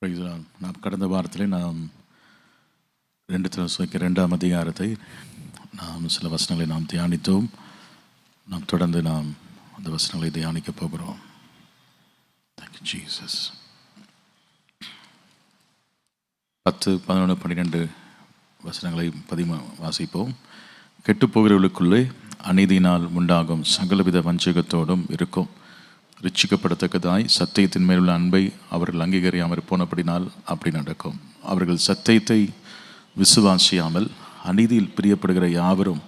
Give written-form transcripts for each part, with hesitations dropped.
Praise the Lord. நாம் கடந்த வாரத்திலே நாம் 2 தெசலோனிக்கேயர் 2ஆம் அதிகாரத்தை நாம் சில வசனங்களை நாம் தியானித்தோம். நாம் தொடர்ந்து நாம் அந்த வசனங்களை தியானிக்க போகிறோம். Thank you, Jesus. 10, 11, 12 வசனங்களை வாசிப்போம். கெட்டுப்போகிறவர்களுக்குள்ளே அநீதியினால் உண்டாகும் சகலவித வஞ்சகத்தோடும் இருக்கும். ரிச்சிக்கப்படத்தக்கதாய் சத்தியத்தின் மேலுள்ள அன்பை அவர்கள் அங்கீகரியாமல் போனபடினால் அப்படி நடக்கும். அவர்கள் சத்தியத்தை விசுவாசியாமல் அநீதியில் பிரியப்படுகிற யாவரும்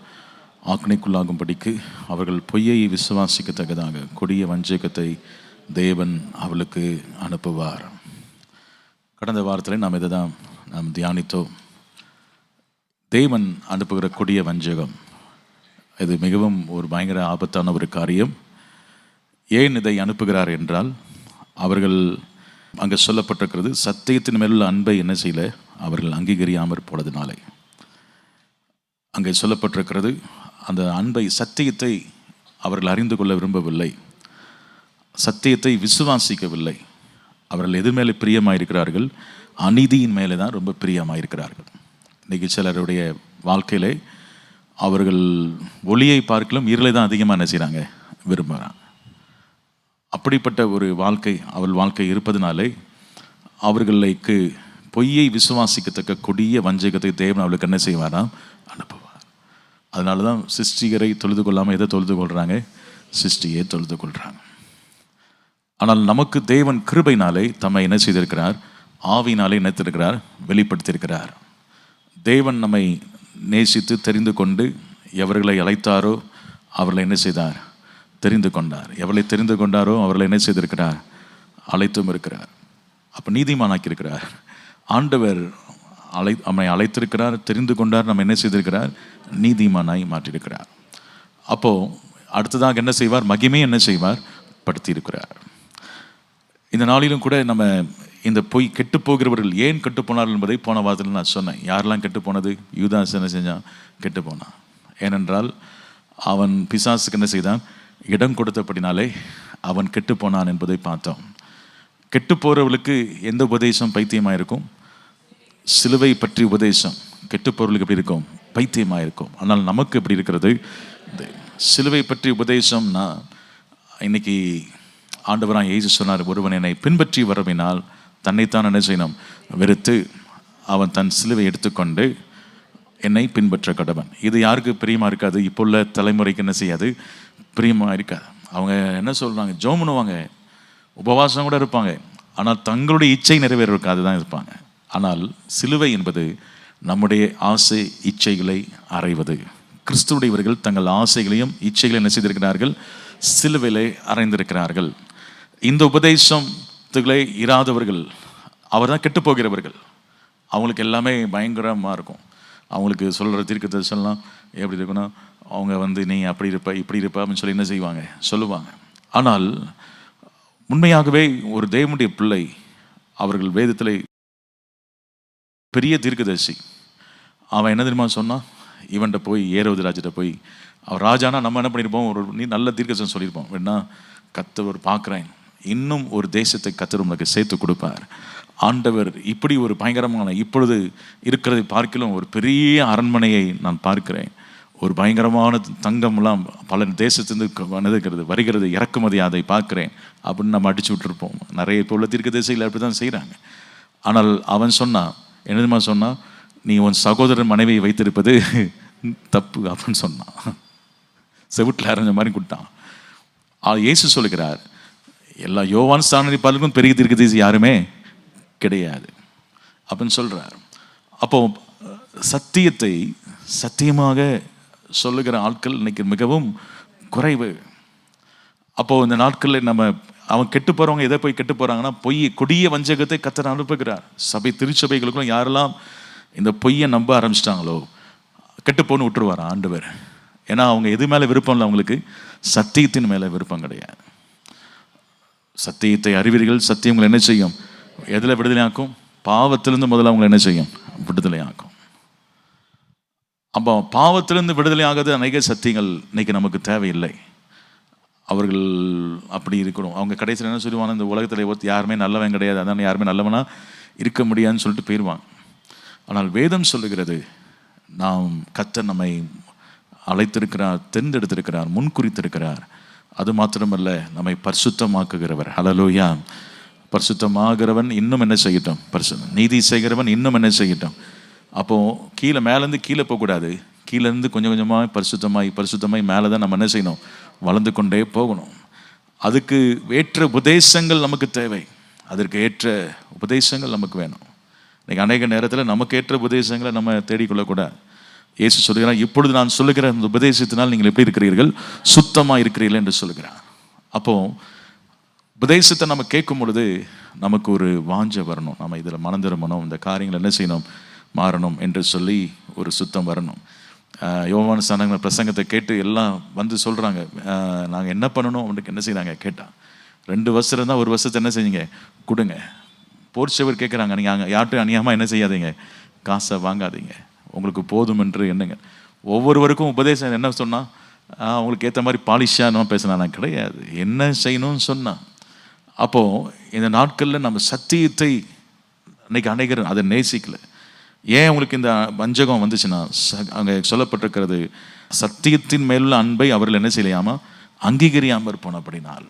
ஆக்னைக்குள்ளாகும்படிக்கு அவர்கள் பொய்யை விசுவாசிக்கத்தக்கதாக கொடிய வஞ்சகத்தை தேவன் அவளுக்கு அனுப்புவார். கடந்த வாரத்தில் நாம் இதை தான் நாம் தியானித்தோம். தேவன் அனுப்புகிற கொடிய வஞ்சகம் இது மிகவும் ஒரு பயங்கர ஆபத்தான ஒரு காரியம். ஏன் இதை அனுப்புகிறார் என்றால், அவர்கள் அங்கே சொல்லப்பட்டிருக்கிறது, சத்தியத்தின் மேலுள்ள அன்பை என்ன செய்யல அவர்கள் அங்கீகரியாமற் போனதினாலே. அங்கே சொல்லப்பட்டிருக்கிறது, அந்த அன்பை சத்தியத்தை அவர்கள் அறிந்து கொள்ள விரும்பவில்லை, சத்தியத்தை விசுவாசிக்கவில்லை. அவர்கள் எது மேலே பிரியமாயிருக்கிறார்கள்? அநீதியின் மேலே தான் ரொம்ப பிரியமாயிருக்கிறார்கள். இன்றைக்கி சிலருடைய வாழ்க்கையிலே அவர்கள் ஒளியை பார்க்கலாம் இருளை தான் அதிகமாக என்ன செய்கிறாங்க, விரும்புகிறாங்க. அப்படிப்பட்ட ஒரு வாழ்க்கை அவள் வாழ்க்கை இருப்பதனாலே அவர்களுக்கு பொய்யை விசுவாசிக்கத்தக்க கொடிய வஞ்சகத்தை தேவன் அவளுக்கு என்ன செய்வாராம், அனுப்புவார். அதனால தான் சிருஷ்டிகரை தொழுது கொள்ளாமல் எதை தொழுது கொள்கிறாங்க? சிருஷ்டியை தொழுது கொள்கிறாங்க. ஆனால் நமக்கு தேவன் கிருபையினாலே தம்மை என்ன செய்திருக்கிறார்? ஆவியினாலே நினைத்திருக்கிறார், வெளிப்படுத்தியிருக்கிறார். தேவன் நம்மை நேசித்து தெரிந்து கொண்டு எவர்களை அழைத்தாரோ அவர்களை என்ன செய்தார்? தெரிந்து கொண்டார். எவளை தெரிந்து கொண்டாரோ அவர்களை என்ன செய்திருக்கிறார்? அழைத்தும் இருக்கிறார். அப்போ நீதிமானாக்கியிருக்கிறார். ஆண்டவர் நம்மை அழைத்திருக்கிறார், தெரிந்து கொண்டார், நம்ம என்ன செய்திருக்கிறார்? நீதிமானாய் மாற்றியிருக்கிறார். அப்போது அடுத்ததாக என்ன செய்வார்? மகிமையை என்ன செய்வார்? படுத்தியிருக்கிறார். இந்த நாளிலும் கூட நம்ம இந்த பொய் கெட்டு போகிறவர்கள் ஏன் கெட்டு போனார்கள் என்பதை போன வாரத்தில் நான் சொன்னேன். யாரெல்லாம் கெட்டு போனது? யூதாஸ் என்ன செஞ்சான்? கெட்டு போனான். ஏனென்றால் அவன் பிசாசுக்கு என்ன செய்தான்? இடம் கொடுத்தபடினாலே அவன் கெட்டு போனான் என்பதை பார்த்தோம். கெட்டு போகிறவர்களுக்கு எந்த உபதேசம் பைத்தியமாக இருக்கும்? சிலுவை பற்றி உபதேசம் கெட்டு போகிறவர்களுக்கு எப்படி இருக்கும்? பைத்தியமாக இருக்கும். ஆனால் நமக்கு எப்படி இருக்கிறது? சிலுவை பற்றி உபதேசம்னா, இன்னைக்கு ஆண்டவராக இயேசு சொன்னார், ஒருவன் என்னை பின்பற்றி வரவினால் தன்னைத்தான் என்ன செய்யணும்? வெறுத்து அவன் தன் சிலுவை எடுத்துக்கொண்டு என்னை பின்பற்ற கடவன். இது யாருக்கு பிரியமாக இருக்காது? இப்போ உள்ள தலைமுறைக்கு என்ன செய்யாது? பிரியமாக இருக்காது. அவங்க என்ன சொல்கிறாங்க? ஜெபம் பண்ணுவாங்க, உபவாசம் கூட இருப்பாங்க, ஆனால் தங்களுடைய இச்சை நிறைவேறதுக்கு அதுதான் இருப்பாங்க. ஆனால் சிலுவை என்பது நம்முடைய ஆசை இச்சைகளை அறைவது. கிறிஸ்துவுடையவர்கள் தங்கள் ஆசைகளையும் இச்சைகளையும் என்ன செய்திருக்கிறார்கள்? சிலுவையிலே அறைந்திருக்கிறார்கள். இந்த உபதேசத்துகளே இராதவர்கள் அவர் தான் கெட்டு போகிறவர்கள். அவங்களுக்கு எல்லாமே பயங்கரமாக இருக்கும். அவங்களுக்கு சொல்கிற தீர்க்கதரிசனம்லாம் எப்படி இருக்குன்னா, அவங்க நீ அப்படி இருப்ப இப்படி இருப்ப அப்படின்னு சொல்லி என்ன செய்வாங்க? சொல்லுவாங்க. ஆனால் உண்மையாகவே ஒரு தேவனுடைய பிள்ளை, அவர்கள் வேதத்தில் பெரிய தீர்க்கதரிசி, அவன் என்ன தெரியுமா சொன்னான்? இவன்கிட்ட போய் ஏரோது ராஜிட்ட போய், அவர் ராஜானா நம்ம என்ன பண்ணியிருப்போம்? நீ நல்ல தீர்க்கதரிசனம் சொல்லியிருப்போம். வேணா கர்த்தர் பார்க்குறேன், இன்னும் ஒரு தேசத்தை கர்த்தர் உனக்கு சேர்த்து கொடுப்பார். ஆண்டவர் இப்படி ஒரு பயங்கரமான, இப்பொழுது இருக்கிறதை பார்க்கலாம் ஒரு பெரிய அரண்மனையை நான் பார்க்கிறேன், ஒரு பயங்கரமான தங்கம்லாம் பல தேசத்திலிருந்து வருகிறது, இறக்குமதி அதை பார்க்குறேன் அப்படின்னு நம்ம அடிச்சு விட்டுருப்போம். நிறைய இப்போ உள்ள தீர்க்க தேசங்கள் அப்படி தான் செய்கிறாங்க. ஆனால் அவன் சொன்னான், என்னதுமா சொன்னான்? நீ உன் சகோதரன் மனைவியை வைத்திருப்பது தப்பு அப்படின்னு சொன்னான். செவிட்டில் அரைஞ்ச மாதிரி கொடுத்தான். இயேசு சொல்லுகிறார், எல்லா யோவான் ஸ்தானத்தை பார்க்கும் பெரிய தீர்க்க தேசி யாருமே கிடையாது அப்படின்னு சொல்கிறார். அப்போ சத்தியத்தை சத்தியமாக சொல்லுகிற ஆட்கள் இன்னைக்கு மிகவும் குறைவு. அப்போது இந்த நாட்களில் நம்ம அவன் கெட்டு போகிறவங்க எதை போய் கெட்டு போகிறாங்கன்னா, கொடிய வஞ்சகத்தை கர்த்தர் அனுப்புகிறார். திருச்சபைகளுக்கும் யாரெல்லாம் இந்த பொய்யை நம்ப ஆரம்பிச்சிட்டாங்களோ கெட்டுப்போன்னு விட்டுருவார் ஆண்டவர். ஏன்னா அவங்க எது மேலே விருப்பம் இல்லை, அவங்களுக்கு சத்தியத்தின் மேலே விருப்பம் கிடையாது. சத்தியத்தை அறிவீர்கள், சத்தியம் உங்களை என்ன செய்யும்? எதில் விடுதலையாக்கும்? பாவத்திலிருந்து முதல்ல அவங்களை என்ன செய்யும்? விடுதலையாக்கும். அப்போ பாவத்திலிருந்து விடுதலை ஆகாத அநேக சத்தியங்கள் இன்னைக்கு நமக்கு தேவையில்லை. அவர்கள் அப்படி இருக்கணும். அவங்க கடைசியில் என்ன சொல்லுவாங்க, இந்த உலகத்தில் யாருமே நல்லவன் கிடையாது, அதான் யாருமே நல்லவனா இருக்க முடியாதுன்னு சொல்லிட்டு போயிடுவாங்க. ஆனால் வேதம் சொல்லுகிறது, நாம் கர்த்தர் நம்மை அழைத்திருக்கிறார், தேர்ந்தெடுத்திருக்கிறார், முன்குறித்திருக்கிறார். அது மாத்திரமல்ல, நம்மை பரிசுத்தமாக்குகிறவர். ஹல்லேலூயா. பரிசுத்தமாகிறவன் இன்னும் என்ன செய்யட்டும்? நீதி செய்கிறவன் இன்னும் என்ன செய்யட்டும்? அப்போது கீழே மேலேருந்து கீழே போகக்கூடாது. கீழேருந்து கொஞ்சம் கொஞ்சமாக பரிசுத்தமாய் மேலே தான் நம்ம என்ன செய்யணும்? வளர்ந்து கொண்டே போகணும். அதுக்கு ஏற்ற உபதேசங்கள் நமக்கு தேவை. அதற்கு ஏற்ற உபதேசங்கள் நமக்கு வேணும். இன்றைக்கி அநேக நேரத்தில் நமக்கு ஏற்ற உபதேசங்களை நம்ம தேடிக்கொள்ளக்கூடாது. இயேசு சொல்லுகிறார், இப்பொழுது நான் சொல்லுகிற அந்த உபதேசத்தினால் நீங்கள் எப்படி இருக்கிறீர்கள்? சுத்தமாக இருக்கிறீர்கள் என்று சொல்லுகிறார். அப்போது உபதேசத்தை நம்ம கேட்கும் பொழுது நமக்கு ஒரு வாஞ்சை வரணும். நம்ம இதில் மனம் திரும்பணும், இந்த காரியங்கள் என்ன செய்யணும்? மாறணும் என்று சொல்லி ஒரு சுத்தம் வரணும். யோவான் ஸ்நானகன் பிரசங்கத்தை கேட்டு எல்லாம் வந்து சொல்கிறாங்க, நாங்கள் என்ன பண்ணணும் அவனுக்கு என்ன செய்கிறாங்க கேட்டான். 2 வஸ்திரம் தான், 1 வஸ்திரத்தை என்ன செய்யுங்க? கொடுங்க. போர்ச்சவர் கேட்குறாங்க, நீங்கள் யார்ட்டும் அநியாயமாக என்ன செய்யாதீங்க? காசை வாங்காதீங்க, உங்களுக்கு போதும் என்று எண்ணுங்க. ஒவ்வொருவருக்கும் உபதேசம் என்ன சொன்னால், அவங்களுக்கு ஏற்ற மாதிரி பாலிஷாக நம்ம பேசினா கிடையாது, என்ன செய்யணும்னு சொன்னான். அப்போது இந்த நாட்களில் நம்ம சத்தியத்தை அன்றைக்கி அநேகர் அதை நேசிக்கலை. ஏன் உங்களுக்கு இந்த வஞ்சகம் வந்துச்சுன்னா, அங்கே சொல்லப்பட்டிருக்கிறது, சத்தியத்தின் மேலுள்ள அன்பை அவர்கள் என்ன செய்யலையாமல் அங்கீகரியாமல் போனபடினால்.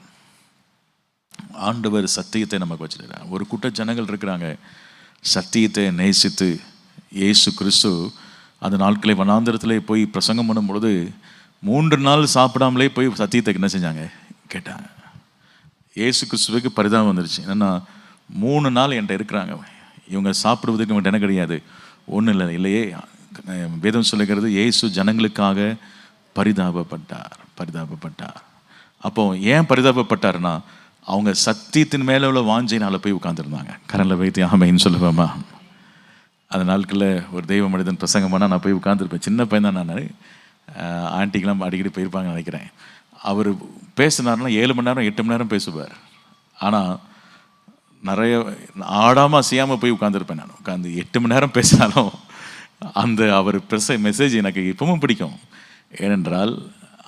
ஆண்டவர் சத்தியத்தை நமக்கு வச்சுருக்கிறார். ஒரு கூட்ட ஜனங்கள் இருக்கிறாங்க, சத்தியத்தை நேசித்து இயேசு கிறிஸ்து அந்த நாட்களை வனாந்திரத்திலே போய் பிரசங்கம் பண்ணும் பொழுது 3 நாள் சாப்பிடாமலே போய் சத்தியத்தை என்ன செஞ்சாங்க? கேட்டாங்க. இயேசு கிறிஸ்துவுக்கு பரிதாபம் வந்துருச்சு. என்னென்னா 3 நாள் என்கிட்ட இருக்கிறாங்க, இவங்க சாப்பிடுவதுக்கு இவங்கள்ட்ட என்ன கிடையாது? ஒன்றும் இல்லை. இல்லையே, வேதம் சொல்லுகிறது, இயேசு ஜனங்களுக்காக பரிதாபப்பட்டார். அப்போ ஏன் பரிதாபப்பட்டார்னா, அவங்க சத்தியத்தின் மேலே உள்ள வாஞ்சையினால் போய் உட்காந்துருந்தாங்க. கரண்டில் வைத்து ஆமைன்னு சொல்லுவேம்மா. அந்த நாட்களில் ஒரு தெய்வ மனிதன் பிரசங்கம் பண்ணால் நான் போய் உட்காந்துருப்பேன். சின்ன பையன் தான் நான். ஆண்டிக்கெலாம் அடிக்கடி போயிருப்பாங்கன்னு நினைக்கிறேன். அவர் பேசினார்னா 7 மணி நேரம் 8 மணி நேரம் பேசுவார். ஆனால் நிறைய ஆடாமல் அசையாமல் போய் உட்காந்துருப்பேன். நான் உட்காந்து 8 மணி நேரம் பேசினாலும் அந்த அவர் மெசேஜ் எனக்கு இப்பவும் பிடிக்கும். ஏனென்றால்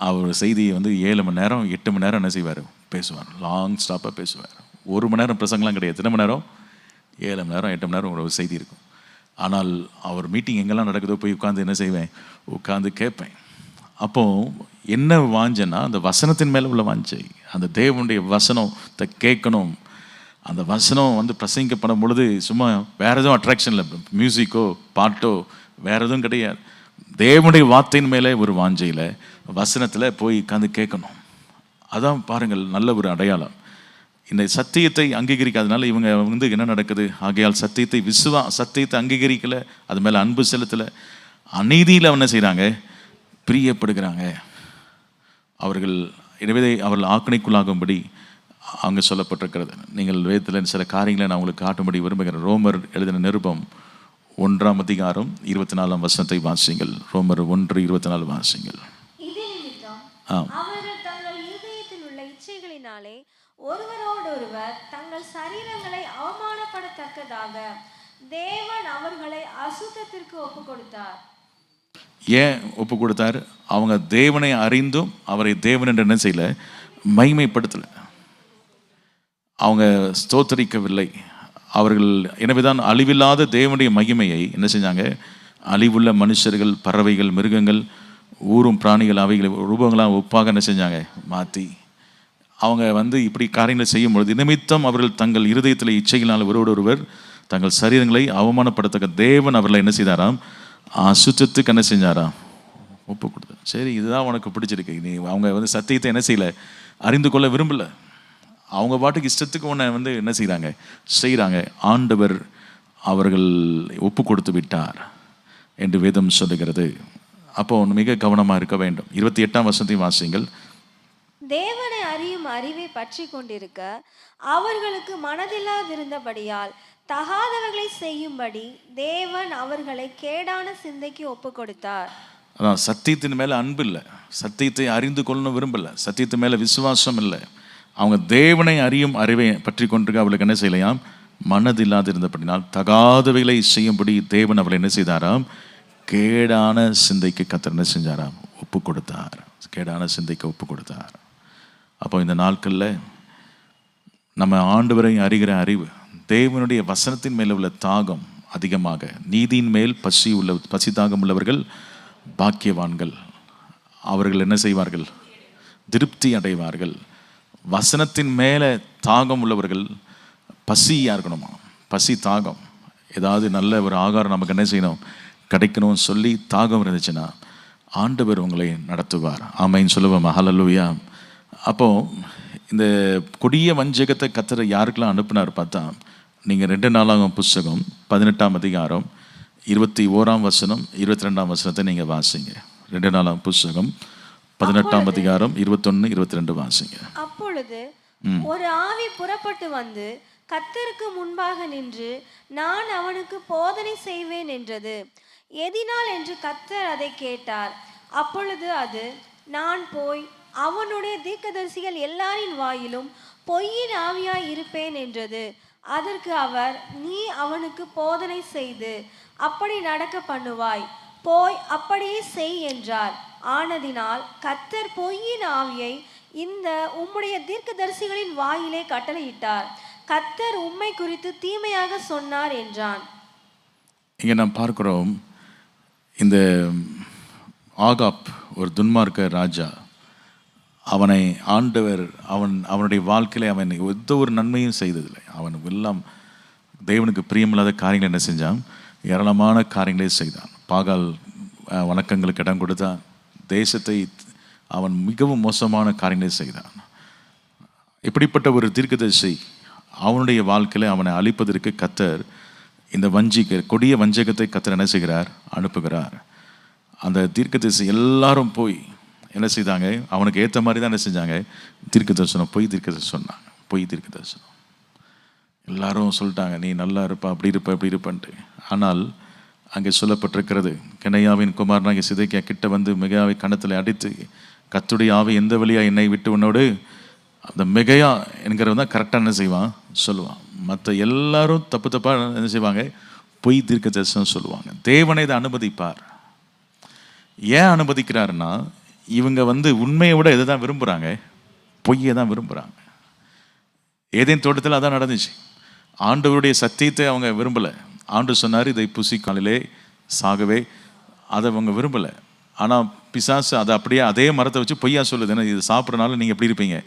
அவர் செய்தியை 7 மணி நேரம் 8 மணி நேரம் என்ன செய்வார்? பேசுவார். லாங் ஸ்டாப்பாக பேசுவார். 1 மணி நேரம் பிரசங்கலாம் கிடையாது. எத்தனை மணி நேரம்? 7 மணி நேரம் 8 மணி நேரம் ஒரு செய்தி இருக்கும். ஆனால் அவர் மீட்டிங் எங்கெல்லாம் நடக்குதோ போய் உட்காந்து என்ன செய்வேன்? உட்காந்து கேட்பேன். அப்போது என்ன வாஞ்சைன்னா, அந்த வசனத்தின் மேலே உள்ள வாஞ்சை, அந்த தேவனுடைய வசனத்தை கேட்கணும். அந்த வசனம் பிரசங்கிக்கப்படும் பொழுது சும்மா வேறு எதுவும் அட்ராக்ஷன் இல்லை, மியூசிக்கோ பாட்டோ வேறு எதுவும் கிடையாது. தேவனுடைய வார்த்தையின் மேலே ஒரு வாஞ்சையில் வசனத்தில் போய் உட்காந்து கேட்கணும். அதான் பாருங்கள், நல்ல ஒரு அடையாளம். இந்த சத்தியத்தை அங்கீகரிக்காதனால இவங்க என்ன நடக்குது? ஆகையால் சத்தியத்தை அங்கீகரிக்கலை, அது மேலே அன்பு செலுத்தலை, அநீதியில் என்ன செய்கிறாங்க? பிரியப்படுகிறாங்க. எனவே அவர்கள் ஆக்கணைக்குள்ளாகும்படி அங்கே சொல்லப்பட்டிருக்கிறது. நீங்கள் வேதத்தில் சில காரியங்களை நான் உங்களுக்கு காட்டும்படி விரும்புகிறேன். ரோமர் எழுதின நிருபம் 1ஆம் அதிகாரம் 24ஆம் வசனத்தை வாசிங்கள். ரோமர் 1:24 வாசிங்கள். அவர்கள் தங்கள் இதயத்தில் உள்ள இச்சைகளினாலே ஒருவரோடொருவர் தங்கள் சரீரங்களை அவமானப்படத்தக்கதாக தேவன் அவர்களை அசுத்தத்திற்கு ஒப்பு கொடுத்தார். ஏன் ஒப்பு கொடுத்தார்? அவங்க தேவனை அறிந்தும் அவரை தேவன் என்று என்ன செய்யல? மகிமைப்படுத்தலை, அவங்க ஸ்தோத்தரிக்கவில்லை. அவர்கள் எனவேதான் அழிவில்லாத தேவனுடைய மகிமையை என்ன செஞ்சாங்க? அழிவுள்ள மனுஷர்கள், பறவைகள், மிருகங்கள், ஊரும் பிராணிகள் அவைகளை ரூபங்களாக ஒப்பாக என்ன செஞ்சாங்க? மாற்றி அவங்க இப்படி காரியங்களை செய்யும் பொழுது நிமித்தம் அவர்கள் தங்கள் இருதயத்தில் இச்சைகளால் ஒருவர் தங்கள் சரீரங்களை அவமானப்படுத்தக்க தேவன் அவர்களை என்ன செய்தாராம்? அசுத்தத்துக்கு என்ன செஞ்சாராம்? ஒப்பு கொடுத்தார். சரி, இதுதான் உனக்கு பிடிச்சிருக்கு. நீ அவங்க சத்தியத்தை என்ன செய்யலை? அறிந்து கொள்ள விரும்பலை. அவங்க பாட்டுக்கு இஷ்டத்துக்கு ஒன்று என்ன செய்கிறாங்க. ஆண்டவர் அவர்கள் ஒப்பு கொடுத்து விட்டார் என்று வேதம் சொல்லுகிறது. அப்போ மிக கவனமாக இருக்க வேண்டும். 28ஆம் வசனத்தை வாசிங்கள். தேவனை அறியும் அறிவை பற்றி கொண்டிருக்க அவர்களுக்கு மனதில்லாதிருந்தபடியால் தகாதவர்களை செய்யும்படி தேவன் அவர்களை கேடான சிந்தைக்கு ஒப்பு கொடுத்தார். அதான், சத்தியத்தின் மேலே அன்பு இல்லை, சத்தியத்தை அறிந்து கொள்ளணும் விரும்பலை, சத்தியத்தின் மேலே விசுவாசம் இல்லை. அவங்க தேவனை அறியும் அறிவை பற்றி கொண்டிருக்க அவளுக்கு என்ன செய்யலையாம்? மனதில்லாது இருந்தபடினால் தகாதவைகளை செய்யும்படி தேவன் அவளை என்ன செய்தாராம்? கேடான சிந்தைக்கு கர்த்தர் என்ன செஞ்சாராம்? ஒப்பு கொடுத்தார். கேடான சிந்தைக்கு ஒப்பு கொடுத்தார். அப்போ இந்த நாட்களில் நம்ம ஆண்டவரை அறிகிற அறிவு, தேவனுடைய வசனத்தின் மேல் உள்ள தாகம் அதிகமாக, நீதியின் மேல் பசி தாகம் உள்ளவர்கள் பாக்கியவான்கள். அவர்கள் என்ன செய்வார்கள்? திருப்தி அடைவார்கள். வசனத்தின் மேலே தாகம் உள்ளவர்கள் பசியாக இருக்கணுமா? பசி தாகம், ஏதாவது நல்ல ஒரு ஆகாரம் நமக்கு என்ன செய்யணும், கிடைக்கணும்னு சொல்லி தாகம் இருந்துச்சுன்னா ஆண்டவர் உங்களை நடத்துவார். ஆமைன்னு சொல்லுவோம். ஹல்லேலூயா. அப்போது இந்த கொடிய வஞ்சகத்தை கர்த்தர் யாருக்கெல்லாம் அனுப்பினார் பார்த்தா, நீங்கள் 2 நாளாகமம் புஸ்தகம் 18ஆம் அதிகாரம் 21ஆம் வசனம் 22ஆம் வசனத்தை நீங்கள் வாசிங்க. 2 நாளாகமம் புஸ்தகம் 18ஆம் அதிகாரம் 21, 22 வாசிங்க. அப்பொழுது ஒரு ஆவி புறப்பட்டு வந்து கர்த்தருக்கு முன்பாக நின்று, நான் அவனுக்கு போதனை செய்வேன் என்றது. எதினால் என்று கர்த்தர் அதை கேட்டார். அப்பொழுது அது, நான் போய் அவனுடைய தீர்க்கதரிசிகள் எல்லாரின் வாயிலும் பொய்யின் ஆவியாய் இருப்பேன் என்றது. அதற்கு அவர், நீ அவனுக்கு போதனை செய்து அப்படி நடக்க பண்ணுவாய், போய் அப்படியே செய் என்றார். ஆனதினால் கர்த்தர் பொய்யின் ஆவியை இந்த உம்முடைய தீர்க்கதரிசிகளின் வாயிலே கட்டளையிட்டார். கர்த்தர் உம்மை குறித்து தீமையாக சொன்னார் என்றான். இங்கே நாம் பார்க்கிறோம், இந்த ஆகாப் ஒரு துன்மார்க்க ராஜா. அவனை ஆண்டவர் அவனுடைய வாழ்க்கையில் அவன் எந்த ஒரு நன்மையும் செய்ததில்லை. அவன் எல்லாம் தேவனுக்கு பிரியமில்லாத காரியங்களை என்ன செஞ்சான்? ஏராளமான காரியங்களே செய்தான். பாகால் வணக்கங்களுக்கு இடம் கொடுத்தான். தேசத்தை அவன் மிகவும் மோசமான காரியங்களை செய்தான். இப்படிப்பட்ட ஒரு தீர்க்கதரிசி அவனுடைய வாழ்க்கையில் அவனை அழிப்பதற்கு கர்த்தர் இந்த கொடிய வஞ்சகத்தை கர்த்தர் என்ன செய்கிறார்? அனுப்புகிறார். அந்த தீர்க்கதரிசி எல்லாரும் போய் என்ன செய்தாங்க? அவனுக்கு ஏற்ற மாதிரி தான் என்ன செஞ்சாங்க? தீர்க்க தரிசனம், பொய் தீர்க்க தரிசனம் சொன்னாங்க. பொய் தீர்க்க தரிசனம் எல்லாரும் சொல்லிட்டாங்க, நீ நல்லா இருப்பா, அப்படி இருப்ப, இப்படி இருப்பன்ட்டு. ஆனால் அங்கே சொல்லப்பட்டிருக்கிறது, கெனையாவின் குமாரனாகிய சிதேக்கியா கிட்ட வந்து மிகாவை கணத்தில் அடித்து, கர்த்தருடைய ஆவி எந்த வழியா என்னை விட்டு உன்னோடு, அந்த மிகையா என்கிறவன் தான் கரெக்டாக என்ன செய்வான்? சொல்லுவான். மற்ற எல்லாரும் தப்பு தப்பாக என்ன செய்வாங்க? பொய் தீர்க்க தரிசனம் சொல்லுவாங்க. தேவனை இதை அனுமதிப்பார். ஏன் அனுமதிக்கிறாருன்னா, இவங்க வந்து உண்மையை விட எதை தான் விரும்புகிறாங்க? பொய்யை தான் விரும்புகிறாங்க. ஏதேன் தோட்டத்தில் அதான் நடந்துச்சு. ஆண்டவருடைய சத்தியத்தை அவங்க விரும்பலை. ஆண்டு சொன்னார், இதை புசிக்காலிலே சாகவே, அதை அவங்க விரும்பலை. ஆனால் பிசாசு அதை அப்படியே அதே மரத்தை வச்சு பொய்யா சொல்லுது. ஏன்னா இது சாப்பிட்றனால நீங்கள் எப்படி இருப்பீங்க?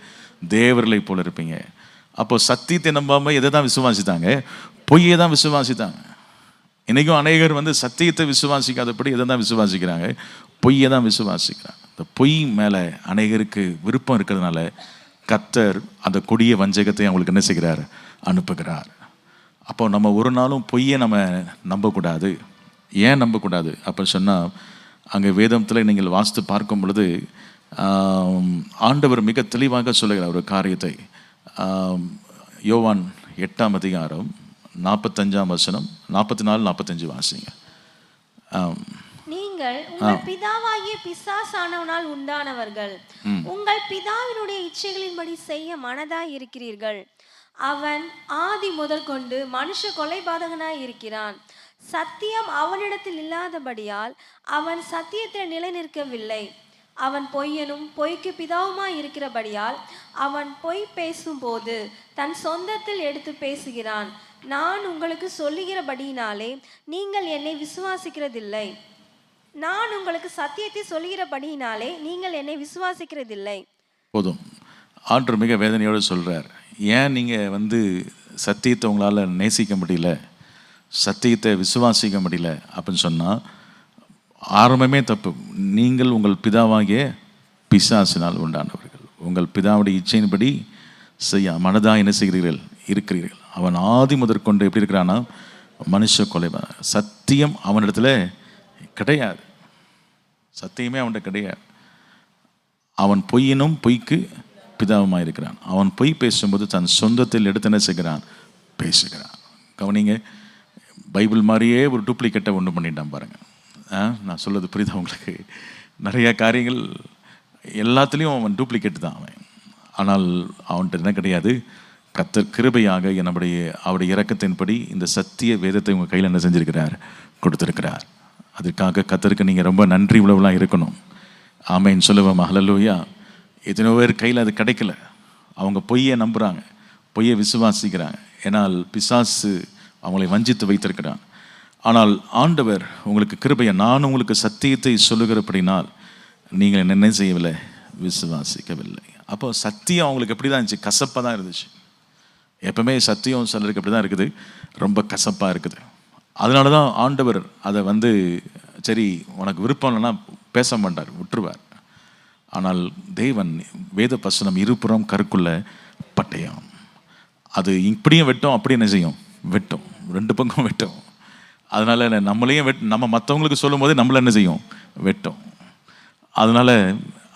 தேவர்களை போல இருப்பீங்க. அப்போ சத்தியத்தை நம்பாமல் எதை தான் விசுவாசித்தாங்க? பொய்யை தான் விசுவாசித்தாங்க. இன்றைக்கும் அநேகர் வந்து சத்தியத்தை விசுவாசிக்காதபடி எதை தான் விசுவாசிக்கிறாங்க? பொய்யை தான் விசுவாசிக்கிறாங்க. இந்த பொய் மேலே அநேகருக்கு விருப்பம் இருக்கிறதுனால கர்த்தர் அந்த கொடிய வஞ்சகத்தை அவங்களுக்கு என்ன செய்கிறார்? அனுப்புகிறார். அப்போ நம்ம ஒரு நாளும் பொய்யை நம்ம நம்பக்கூடாது. ஏன் நம்பக்கூடாது அப்போ சொன்னால், அங்கே வேதத்தில் நீங்கள் வாசித்து பார்க்கும் பொழுது ஆண்டவர் மிக தெளிவாக சொல்லுகிறார் ஒரு காரியத்தை. யோவான் 8ஆம் அதிகாரம் 45ஆம் வசனம் 44, 45 வாசிங்க. நீங்கள் உங்கள் பிதாவாகிய பிசாசானவனால் உண்டானவர்கள், உங்கள் பிதாவினுடைய இச்சைகளின்படி செய்ய மனதாய் இருக்கிறீர்கள். அவன் ஆதி முதல் கொண்டு மனுஷ கொலைபாதகனாய் இருக்கிறான். சத்தியம் அவனிடத்தில் இல்லாதபடியால் அவன் சத்தியத்தில் நிலை நிற்கவில்லை. அவன் பொய்யனும் பொய்க்கு பிதாவுமாய் இருக்கிறபடியால் அவன் பொய் பேசும்போது தன் சொந்தத்தில் எடுத்து பேசுகிறான். நான் உங்களுக்கு சொல்லுகிறபடியினாலே நீங்கள் என்னை விசுவாசிக்கிறதில்லை. நான் உங்களுக்கு சத்தியத்தை சொல்லுகிறபடியினாலே நீங்கள் என்னை விசுவாசிக்கிறதில்லை. போதும். ஆண்டவர் மிக வேதனையோடு சொல்கிறார், ஏன் நீங்கள் வந்து சத்தியத்தை உங்களால் நேசிக்க முடியல, சத்தியத்தை விசுவாசிக்க முடியல அப்படின்னு சொன்னால், ஆரம்பமே தப்பு. நீங்கள் உங்கள் பிதாவாகிய பிசாசினால் உண்டானவர்கள், உங்கள் பிதாவுடைய இச்சையின்படி செய்ய மனதாக என்ன செய்கிறீர்கள்? இருக்கிறீர்கள். அவன் ஆதி முதற்கொண்டு எப்படி இருக்கிறான்னா மனுஷ கொலை. சத்தியம் அவனிடத்தில் கிடையாது. சத்தியமே அவன்கிட்ட கிடையாது. அவன் பொய்யினும் பொய்க்கு பிதாவுமாக இருக்கிறான். அவன் பொய் பேசும்போது தன் சொந்தத்தில் எடுத்து என்ன செய்கிறான்? பேசுகிறான். கவனிங்க, பைபிள் மாதிரியே ஒரு டூப்ளிகேட்டை ஒன்று பண்ணிட்டான் பாருங்கள். நான் சொல்வது புரியுதா உங்களுக்கு? நிறைய காரியங்கள் எல்லாத்துலேயும் அவன் டூப்ளிகேட் தான் அவன். ஆனால் அவன்கிட்ட என்ன கிடையாது? கர்த்தர் கிருபையாக அவருடைய இரக்கத்தின்படி இந்த சத்திய வேதத்தை உங்கள் கையில் என்ன செஞ்சிருக்கிறார்? கொடுத்துருக்கிறார். அதுக்காக கர்த்தருக்கு நீங்கள் ரொம்ப நன்றி உள்ளவளாக இருக்கணும். ஆமேன்னு சொல்லுவோம். ஹல்லேலூயா. எத்தனையோ பேர் கையில் அது கிடைக்கல. அவங்க பொய்யை நம்புகிறாங்க, பொய்யை விசுவாசிக்கிறாங்க. ஏன்னால் பிசாசு அவங்களை வஞ்சித்து வைத்திருக்கிறான். ஆனால் ஆண்டவர் உங்களுக்கு கிருபையை, நான் உங்களுக்கு சத்தியத்தை சொல்லுகிறபடினால் நீங்கள் என்ன செய்யவில்லை, விசுவாசிக்கவில்லை. அப்போ சத்தியம் அவங்களுக்கு எப்படி தான் இருந்துச்சு, கசப்பாக தான் இருந்துச்சு. எப்பவுமே சத்தியம் சிலருக்கு எப்படி தான் இருக்குது, ரொம்ப கசப்பாக இருக்குது. அதனால தான் ஆண்டவர் அதை சரி உனக்கு விருப்பம் இல்லைன்னா பேச மாட்டார், விட்டுருவார். ஆனால் தேவன் வேத வசனம் இருபுறம் கருக்குள்ள பட்டயம், அது இப்படியும் வெட்டும் அப்படியே என்ன செய்யும், வெட்டும், ரெண்டு பக்கம் வெட்டும். அதனால நம்மளையும் நம்ம மற்றவங்களுக்கு சொல்லும் போதே நம்மள என்ன செய்யும், வெட்டும். அதனால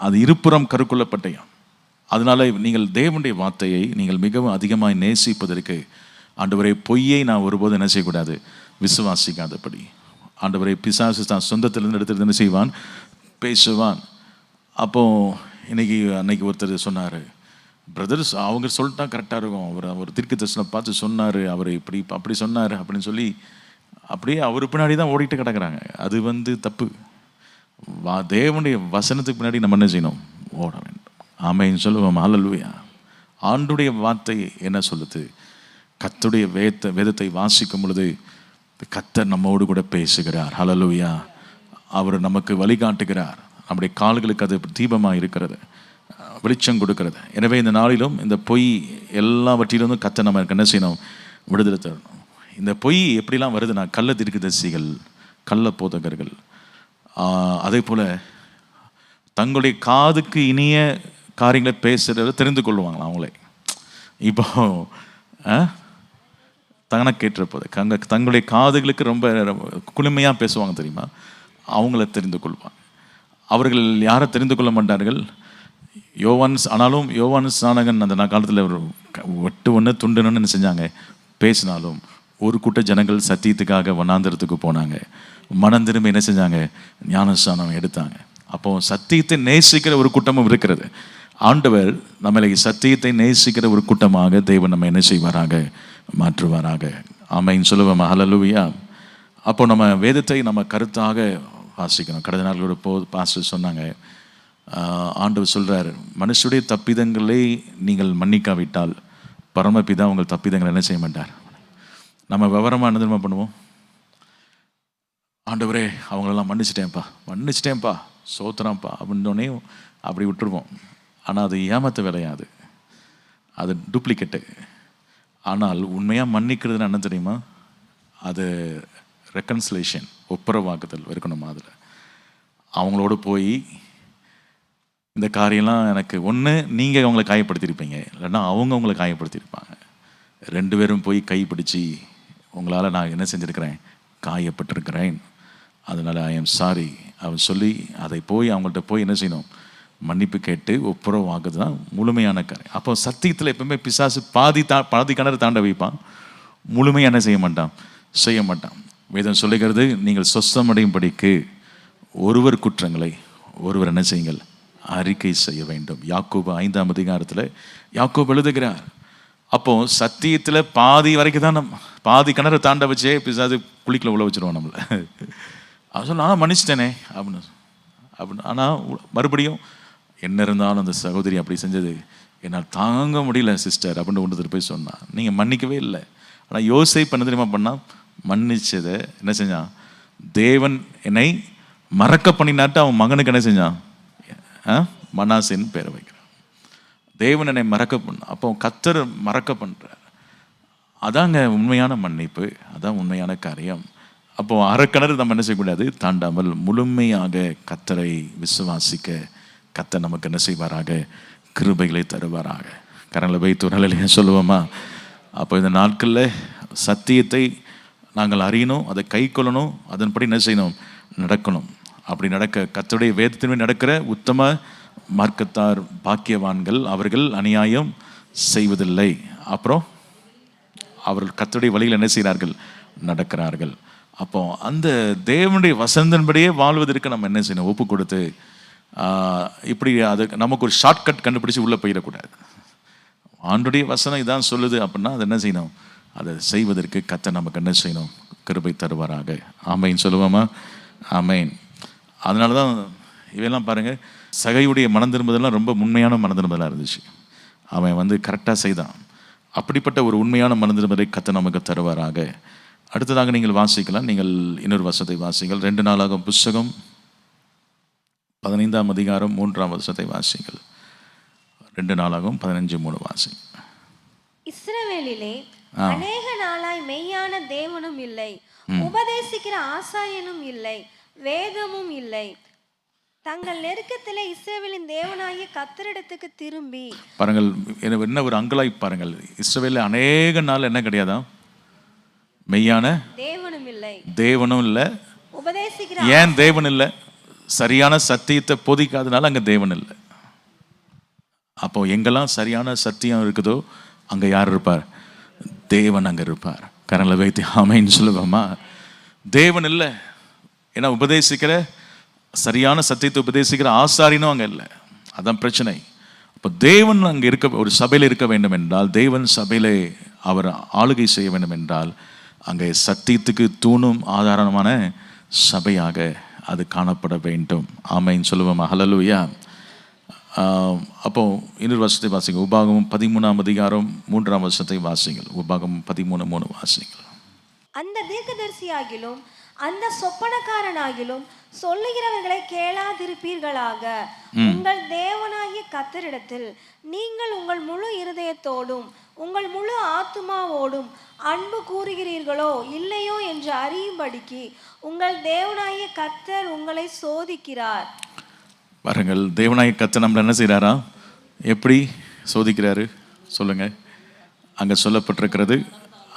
அது இருபுறம் கருக்குள்ள பட்டயம். அதனால நீங்கள் தேவனுடைய வார்த்தையை நீங்கள் மிகவும் அதிகமாக நேசிப்பதற்கு, ஆண்டவரே பொய்யை நான் ஒருபோது என்ன செய்யக்கூடாது, விசுவாசிக்காதபடி. ஆண்டவரே பிசாசு தான் சொந்தத்திலிருந்து எடுத்துட்டு என்ன செய்வான், பேசுவான். அப்போ அன்னைக்கு ஒருத்தர் சொன்னார், பிரதர்ஸ் அவங்க சொல்லிட்டா கரெக்டாக இருக்கும், அவர் தீர்க்க தரிசனம் பார்த்து சொன்னார், அவர் இப்படி அப்படி சொன்னார் அப்படின்னு சொல்லி அப்படியே அவர் பின்னாடி தான் ஓடிட்டு கிடக்குறாங்க. அது தப்பு. தேவனுடைய வசனத்துக்கு பின்னாடி நம்ம என்ன செய்யணும், ஓட வேண்டும். ஆமென் சொல்லுவோம். ஹல்லேலூயா. ஆண்டுடைய வார்த்தை என்ன சொல்லுது, கர்த்தருடைய வேதத்தை வாசிக்கும் பொழுது கர்த்தர் நம்மோடு கூட பேசுகிறார். ஹல்லேலூயா. அவர் நமக்கு வழிகாட்டுகிறார். நம்முடைய கால்களுக்கு அது தீபமாக இருக்கிறது, வெளிச்சம் கொடுக்கிறது. எனவே இந்த நாளிலும் இந்த பொய் எல்லாவற்றிலும் கர்த்தர் நமக்கு என்ன செய்யணும், விடுதலை தரணும். இந்த பொய் எப்படிலாம் வருதுன்னா, கள்ள தீர்க்கதரிசிகள், கள்ள போதகர்கள், அதே போல் தங்களுடைய காதுக்கு இனிய காரியங்களை பேசுகிறத தெரிந்து கொள்வாங்களாம் அவங்களே. இப்போ தனக்கேற்ற போது தங்களுடைய காதுகளுக்கு ரொம்ப குளுமையாக பேசுவாங்க தெரியுமா, அவங்கள தெரிந்து கொள்வாங்க. அவர்கள் யாரை தெரிந்து கொள்ள மாட்டார்கள், ஆனாலும் யோவான் ஸ்நானகன் அந்த காலத்தில் ஒரு வெட்டு ஒன்று துண்டுன்னு செஞ்சாங்க. பேசினாலும் ஒரு கூட்ட ஜனங்கள் சத்தியத்துக்காக வனாந்திரத்துக்கு போனாங்க, மனம் திரும்ப என்ன செஞ்சாங்க, ஞானஸ்நானம் எடுத்தாங்க. அப்போ சத்தியத்தை நேசிக்கிற ஒரு கூட்டமும் இருக்கிறது. ஆண்டவர் நம்மளை சத்தியத்தை நேசிக்கிற ஒரு கூட்டமாக தேவன் நம்ம என்ன செய்வாராக, மாற்றுவாராக. ஆமென் சொல்லுவோம். ஹல்லேலூயா. அப்போ நம்ம வேதத்தை நம்ம கருத்தாக வாசிக்கணும். கடந்த நாள்களோட பாஸ்டர் சொன்னாங்க, ஆண்டவர் சொல்கிறார், மனுஷருடைய தப்பிதங்களை நீங்கள் மன்னிக்காவிட்டால் பரமபிதா உங்கள் தப்பிதங்களை என்ன செய்ய மாட்டார். நம்ம விவரமாக என்ன தெரியுமா பண்ணுவோம், ஆண்டவரே அவங்களெல்லாம் மன்னிச்சிட்டேன்ப்பா சோத்துறான்ப்பா அப்படின்னோடனே அப்படி விட்டுருவோம். ஆனால் அது ஏமாத்த வேலையாது, அது டூப்ளிகேட்டு. ஆனால் உண்மையாக மன்னிக்கிறதுன்னு என்ன தெரியுமா, அது ரெக்கன்சிலேஷன், ஒப்புரவாக்குதல் இருக்கணும். அதில் அவங்களோட போய் இந்த காரியம்லாம் எனக்கு ஒன்று நீங்கள் அவங்கள காயப்படுத்தியிருப்பீங்க, இல்லைன்னா அவங்க அவங்கள காயப்படுத்தியிருப்பாங்க. ரெண்டு பேரும் போய் கைப்பிடிச்சி, உங்களால் நான் என்ன செஞ்சுருக்கிறேன், காயப்பட்டிருக்கிறேன், அதனால் ஐ எம் சாரி அவன் சொல்லி அதை போய் அவங்கள்ட்ட போய் என்ன செய்யணும், மன்னிப்பு கேட்டு ஒப்புரவாக்குறது தான் முழுமையான காரியம். அப்போ சத்தியத்தில் எப்பவுமே பிசாசு பாதி கிணறு தாண்ட வைப்பான், முழுமையாக என்ன செய்ய மாட்டான். வேதம் சொல்லுகிறது, நீங்கள் சொஸ்தமடையும் படிக்கு ஒருவர் குற்றங்களை ஒருவர் என்ன செய்யுங்கள், அறிக்கை செய்ய வேண்டும். யாக்கோபு 5ஆம் அதிகாரத்தில் யாக்கோபு எழுதுகிறார். அப்போ சத்தியத்தில் பாதி வரைக்கும் தான் பாதி கிணறு தாண்ட வச்சே பிசாசு குளிக்கல உள்ள வச்சுருவோம் நம்மளை. அவன் சொல்ல, நான் மன்னிச்சிட்டேனே அப்படின்னு. ஆனால் மறுபடியும் என்ன இருந்தாலும் அந்த சகோதரி அப்படி செஞ்சது என்னால் தாங்க முடியல சிஸ்டர் அப்படின்னு ஒன்று போய் சொன்னான். நீங்கள் மன்னிக்கவே இல்லை. ஆனால் யோசேப்பு என்ன தெரியுமா பண்ணால், மன்னிச்சதை என்ன செஞ்சான், தேவன் என்னை மறக்க பண்ணினாட்டு அவன் மகனுக்கு என்ன செஞ்சான், மனாசேன்னு பேரை வைக்கிறான். தேவன் என்னை மறக்க பண்ண, அப்போ கர்த்தர் மறக்க பண்ணுறார். அதாங்க உண்மையான மன்னிப்பு, அதான் உண்மையான காரியம். அப்போ அரைக்கிணறு நம்ம என்ன செய்யக்கூடாது, தாண்டாமல் முழுமையாக கர்த்தரை விசுவாசிக்க கர்த்தர் நமக்கு என்ன செய்வாராக, கிருபைகளை தருவாராக. கரங்களை வைத்து ஒரு நிலையில சொல்லுவோமா. அப்போ இந்த நாட்களில் சத்தியத்தை நாங்கள் அறியணும், அதை கை கொள்ளணும், அதன்படி என்ன செய்யணும், நடக்கணும். அப்படி நடக்க கர்த்தருடைய வேதத்தின் நடக்கிற உத்தம மார்க்கத்தார் பாக்கியவான்கள், அவர்கள் அநியாயம் செய்வதில்லை. அப்புறம் அவர்கள் கர்த்தருடைய வழியில் என்ன செய்கிறார்கள், நடக்கிறார்கள். அப்போ அந்த தேவனுடைய வசனத்தின்படியே வாழ்வதற்கு நம்ம என்ன செய்யணும், ஒப்பு கொடுத்து இப்படி அது நமக்கு ஒரு ஷார்ட்கட் கண்டுபிடிச்சி உள்ளே போயிடக்கூடாது. ஆண்டுடைய வசனம் இதான் சொல்லுது அப்படின்னா அதை என்ன செய்யணும், அதை செய்வதற்கு கர்த்தர் நமக்கு என்ன செய்யணும், கிருபை தருவாராக. ஆமென் சொல்லுவோமா. ஆமென். அதனால தான் இவையெல்லாம் பாருங்கள், சகையுடைய மனம் திரும்புதெல்லாம் ரொம்ப உண்மையான மனம் திரும்புதலாக இருந்துச்சு. அவன் கரெக்டாக செய்தான். அப்படிப்பட்ட ஒரு உண்மையான மனதிரும்பலை கர்த்தர் நமக்கு தருவாராக. அடுத்ததாக நீங்கள் வாசிக்கலாம். நீங்கள் இன்னொரு வசனத்தை வாசிங்கள். 2 நாளாகும் புஸ்தகம் 15ஆம் அதிகாரம் 3ஆம் வசனத்தை வாசிங்கள். 2 நாளாகும் 15:3 வாசிங்க. இஸ்ரவேலிலே அநேக நாளாய் மெய்யான தேவனும் இல்லை, உபதேசிக்கிற ஆசாரியனும் இல்லை, வேதமும் இல்லை. தங்கள் நெருக்கத்திலே இஸ்ரவேலின் தேவனாகிய கர்த்தரிடத்துக்கு திரும்பி பாருங்கள், என்ன ஒரு அங்கலாய் பாருங்கள். இஸ்ரவேலில் அநேக நாள் என்ன கிடையாதா? மெய்யான தேவனும் இல்லை, தேவனும் இல்லை. உபதேசிக்கிற ஏன் தேவன் இல்லை? சரியான சத்தியத்தை போதிக்காதனால அங்கே தேவன் இல்லை. அப்போ எங்கெல்லாம் சரியான சத்தியம் இருக்குதோ அங்கே யார் இருப்பார்? தேவன் அங்கே இருப்பார். கரங்களை வைத்து ஆமைன்னு சொல்லுவோமா? தேவன் இல்லை. ஏன்னா உபதேசிக்கிற சரியான சத்தியத்தை உபதேசிக்கிற ஆசாரியனும் அங்கே இல்லை. அதான் பிரச்சனை. அப்போ தேவன் அங்கே இருக்க, ஒரு சபையில் இருக்க வேண்டும் என்றால், தேவன் சபையிலே அவர் ஆளுகை செய்ய வேண்டும் என்றால், அங்கே சத்தியத்துக்கு தூணும் ஆதாரமான சபையாக அது காணப்பட வேண்டும். ஆமைன்னு சொல்லுவோமா? ஹல்லேலூயா. அப்போ இன்னொரு வசனத்தை வாசிங்க. உபாகமம் 13ஆம் அதிகாரம் 3ஆம் வசனத்தை வாசிங்கள். உபாகமம் 13:3 வாசிங்கள். அந்த தீர்க்கதரிசியாகிலும் அந்த சொப்பனக்காரனாகிலும் சொல்லுகிறவர்களை கேளாதிருப்பீர்களாக. உங்கள் தேவனாகிய கர்த்தரிடத்தில் நீங்கள் உங்கள் முழு இருதயத்தோடும் உங்கள் முழு ஆத்துமாவோடும் அன்பு கூறுகிறீர்களோ இல்லையோ என்று அறியும்படிக்கு உங்கள் தேவனாகிய கர்த்தர் உங்களை சோதிக்கிறார். பாருங்கள், தேவனாகிய கர்த்தர் நம்மளை என்ன செய்கிறாரா? எப்படி சோதிக்கிறாரு சொல்லுங்க. அங்கே சொல்லப்பட்டிருக்கிறது,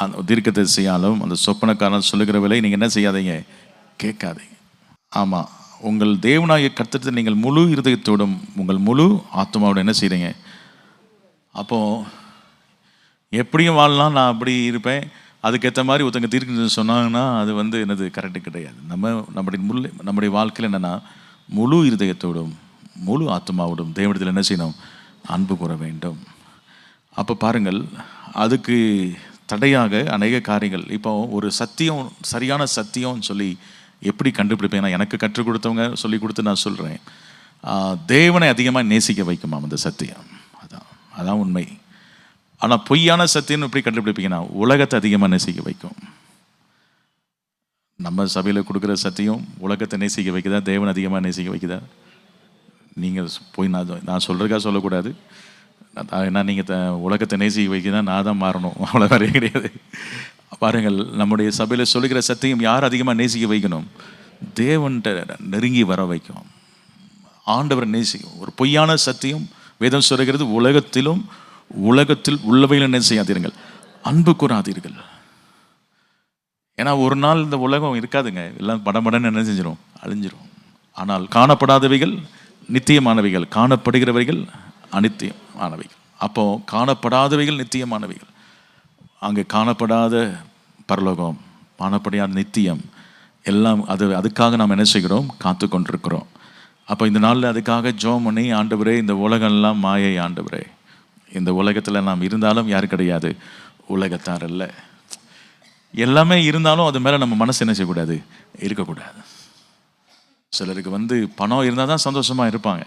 அந்த தீர்க்கதரிசியாலும் அந்த சொப்பனக்காரன் சொல்லுகிற வேலை நீங்கள் என்ன செய்யாதீங்க? கேட்காதீங்க. ஆமாம், உங்கள் தேவனாகிய கர்த்தரை நீங்கள் முழு இருதயத்தோடும் உங்கள் முழு ஆத்மாவோட என்ன செய்கிறீங்க? அப்போது எப்படியும் வாழலாம், நான் அப்படி இருப்பேன், அதுக்கேற்ற மாதிரி ஒருத்தங்க தீர்க்கதரிசி சொன்னாங்கன்னா அது என்னது கரெக்டு கிடையாது. நம்முடைய வாழ்க்கையில் என்னென்னா முழு இருதயத்தோடும் முழு ஆத்மாவோடும் தேவனிடத்தில் என்ன செய்யணும்? அன்பு கூற வேண்டும். அப்போ பாருங்கள், அதுக்கு தடையாக அநேக காரியங்கள். இப்போ ஒரு சத்தியம், சரியான சத்தியம்னு சொல்லி எப்படி கண்டுபிடிப்பேன்? நான் எனக்கு கற்றுக் கொடுத்தவங்க சொல்லி கொடுத்து நான் சொல்கிறேன். தேவனை அதிகமாக நேசிக்க வைக்குமா அந்த சத்தியம். அதான் உண்மை. ஆனால் பொய்யான சத்தியம் எப்படி கண்டுபிடிப்பீங்கன்னா, உலகத்தை அதிகமாக நேசிக்க வைக்கும். நம்ம சபையில் கொடுக்குற சத்தியம் உலகத்தை நேசிக்க வைக்குதா? தேவன் அதிகமாக நேசிக்க வைக்குதா? நீங்கள் போய் நான் சொல்கிறதுக்காக சொல்லக்கூடாது. ஏன்னா நீங்கள் உலகத்தை நேசிக்க வைக்கிறதா நான் தான் மாறணும், அவ்வளோ வேறையே கிடையாது. பாருங்கள், நம்முடைய சபையில் சொல்லுகிற சத்தியம் யார் அதிகமாக நேசிக்க வைக்கணும்? தேவன்கிட்ட நெருங்கி வர வைக்கும். ஆண்டவரை நேசிக்கும். ஒரு பொய்யான சத்தியம் வேதம் சொல்லுகிறது, உலகத்தில் உள்ளவையில் என்ன செய்யாதீர்கள்? அன்பு கூறாதீர்கள். ஏன்னா ஒரு நாள் இந்த உலகம் இருக்காதுங்க, எல்லாம் படபடன்னு என்ன செஞ்சிடும்? அழிஞ்சிரும். ஆனால் காணப்படாதவைகள் நித்தியமானவைகள், காணப்படுகிறவைகள் அநித்தியமானவைகள். அப்போ காணப்படாதவைகள் நித்தியமானவைகள். அங்கே காணப்படாத பரலோகம், காணப்படாத நித்தியம் எல்லாம் அதுக்காக நாம் என்ன செய்கிறோம்? காத்து கொண்டிருக்கிறோம். அப்போ இந்த நாளில் அதுக்காக ஜெபம் பண்ணி, ஆண்டவரே இந்த உலகம்லாம் மாயை, ஆண்டவரே இந்த உலகத்தில் நாம் இருந்தாலும் யார் கிடையாது? உலகத்தார் இல்லை. எல்லாமே இருந்தாலும் அது மேலே நம்ம மனசு என்ன செய்யக்கூடாது? இருக்கக்கூடாது. சிலருக்கு பணம் இருந்தால் தான் சந்தோஷமாக இருப்பாங்க.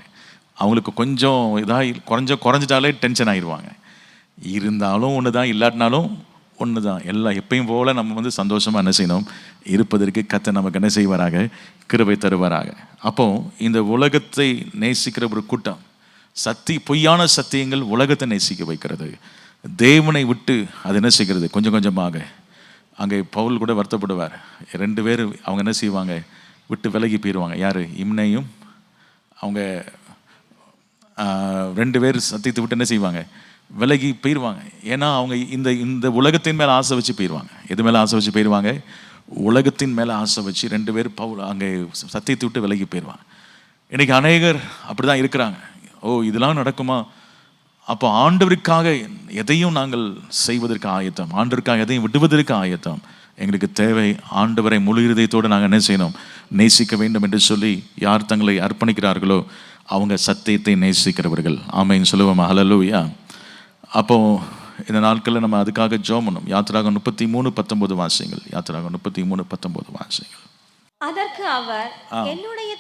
அவங்களுக்கு கொஞ்சம் குறைஞ்சிட்டாலே டென்ஷன் ஆகிடுவாங்க. இருந்தாலும் ஒன்று தான், இல்லாட்டினாலும் ஒன்று தான். எல்லாம் எப்பயும் போல் நம்ம சந்தோஷமாக என்ன செய்யணும்? இருப்பதற்கு கர்த்தர் நமக்கு என்ன செய்வாராக? கிருபை தருவாராக. அப்போ இந்த உலகத்தை நேசிக்கிற ஒரு கூட்டம், பொய்யான சத்தியங்கள் உலகத்தை நேசிக்க வைக்கிறது. தேவனை விட்டு அது என்ன செய்கிறது? கொஞ்சம் கொஞ்சமாக. அங்கே பவுல் கூட வருத்தப்படுவார். 2 பேர் அவங்க என்ன செய்வாங்க? விட்டு விலகி போயிடுவாங்க. யார்? இம்னையும் அவங்க 2 பேர் சத்தியத்தை விட்டு என்ன செய்வாங்க? விலகி போயிடுவாங்க. ஏன்னா அவங்க இந்த உலகத்தின் மேலே ஆசை வச்சு போயிடுவாங்க. எது மேலே ஆசை வச்சு போயிடுவாங்க? உலகத்தின் மேலே ஆசை வச்சு 2 பேர் பவுல் அங்கே சத்தியத்தை விட்டு விலகி போயிடுவாங்க. இன்றைக்கி அநேகர் அப்படி தான் இருக்கிறாங்க. இதெல்லாம் நடக்குமா? அப்போ ஆண்டவருக்காக எதையும் நாங்கள் செய்வதற்கு ஆயத்தம், ஆண்டவருக்காக எதையும் விடுவதற்கு ஆயத்தம். எங்களுக்கு தேவை ஆண்டவரை முழு இருதயத்தோடு நாங்கள் என்ன செய்யணும்? நேசிக்க வேண்டும் என்று சொல்லி யார் தங்களை அர்ப்பணிக்கிறார்களோ அவங்க சத்தியத்தை நேசிக்கிறவர்கள். ஆமென் சொல்லுவோமா? ஹல்லேலூயா. அப்போ இந்த நாட்களில் நம்ம அதுக்காக ஜெபம் பண்ணணும். யாத்திராகமம் 33:19 வாசிங்கள். யாத்திராகமம் 33:19 வாசிங்கள். அதற்கு அவர், என்னுடைய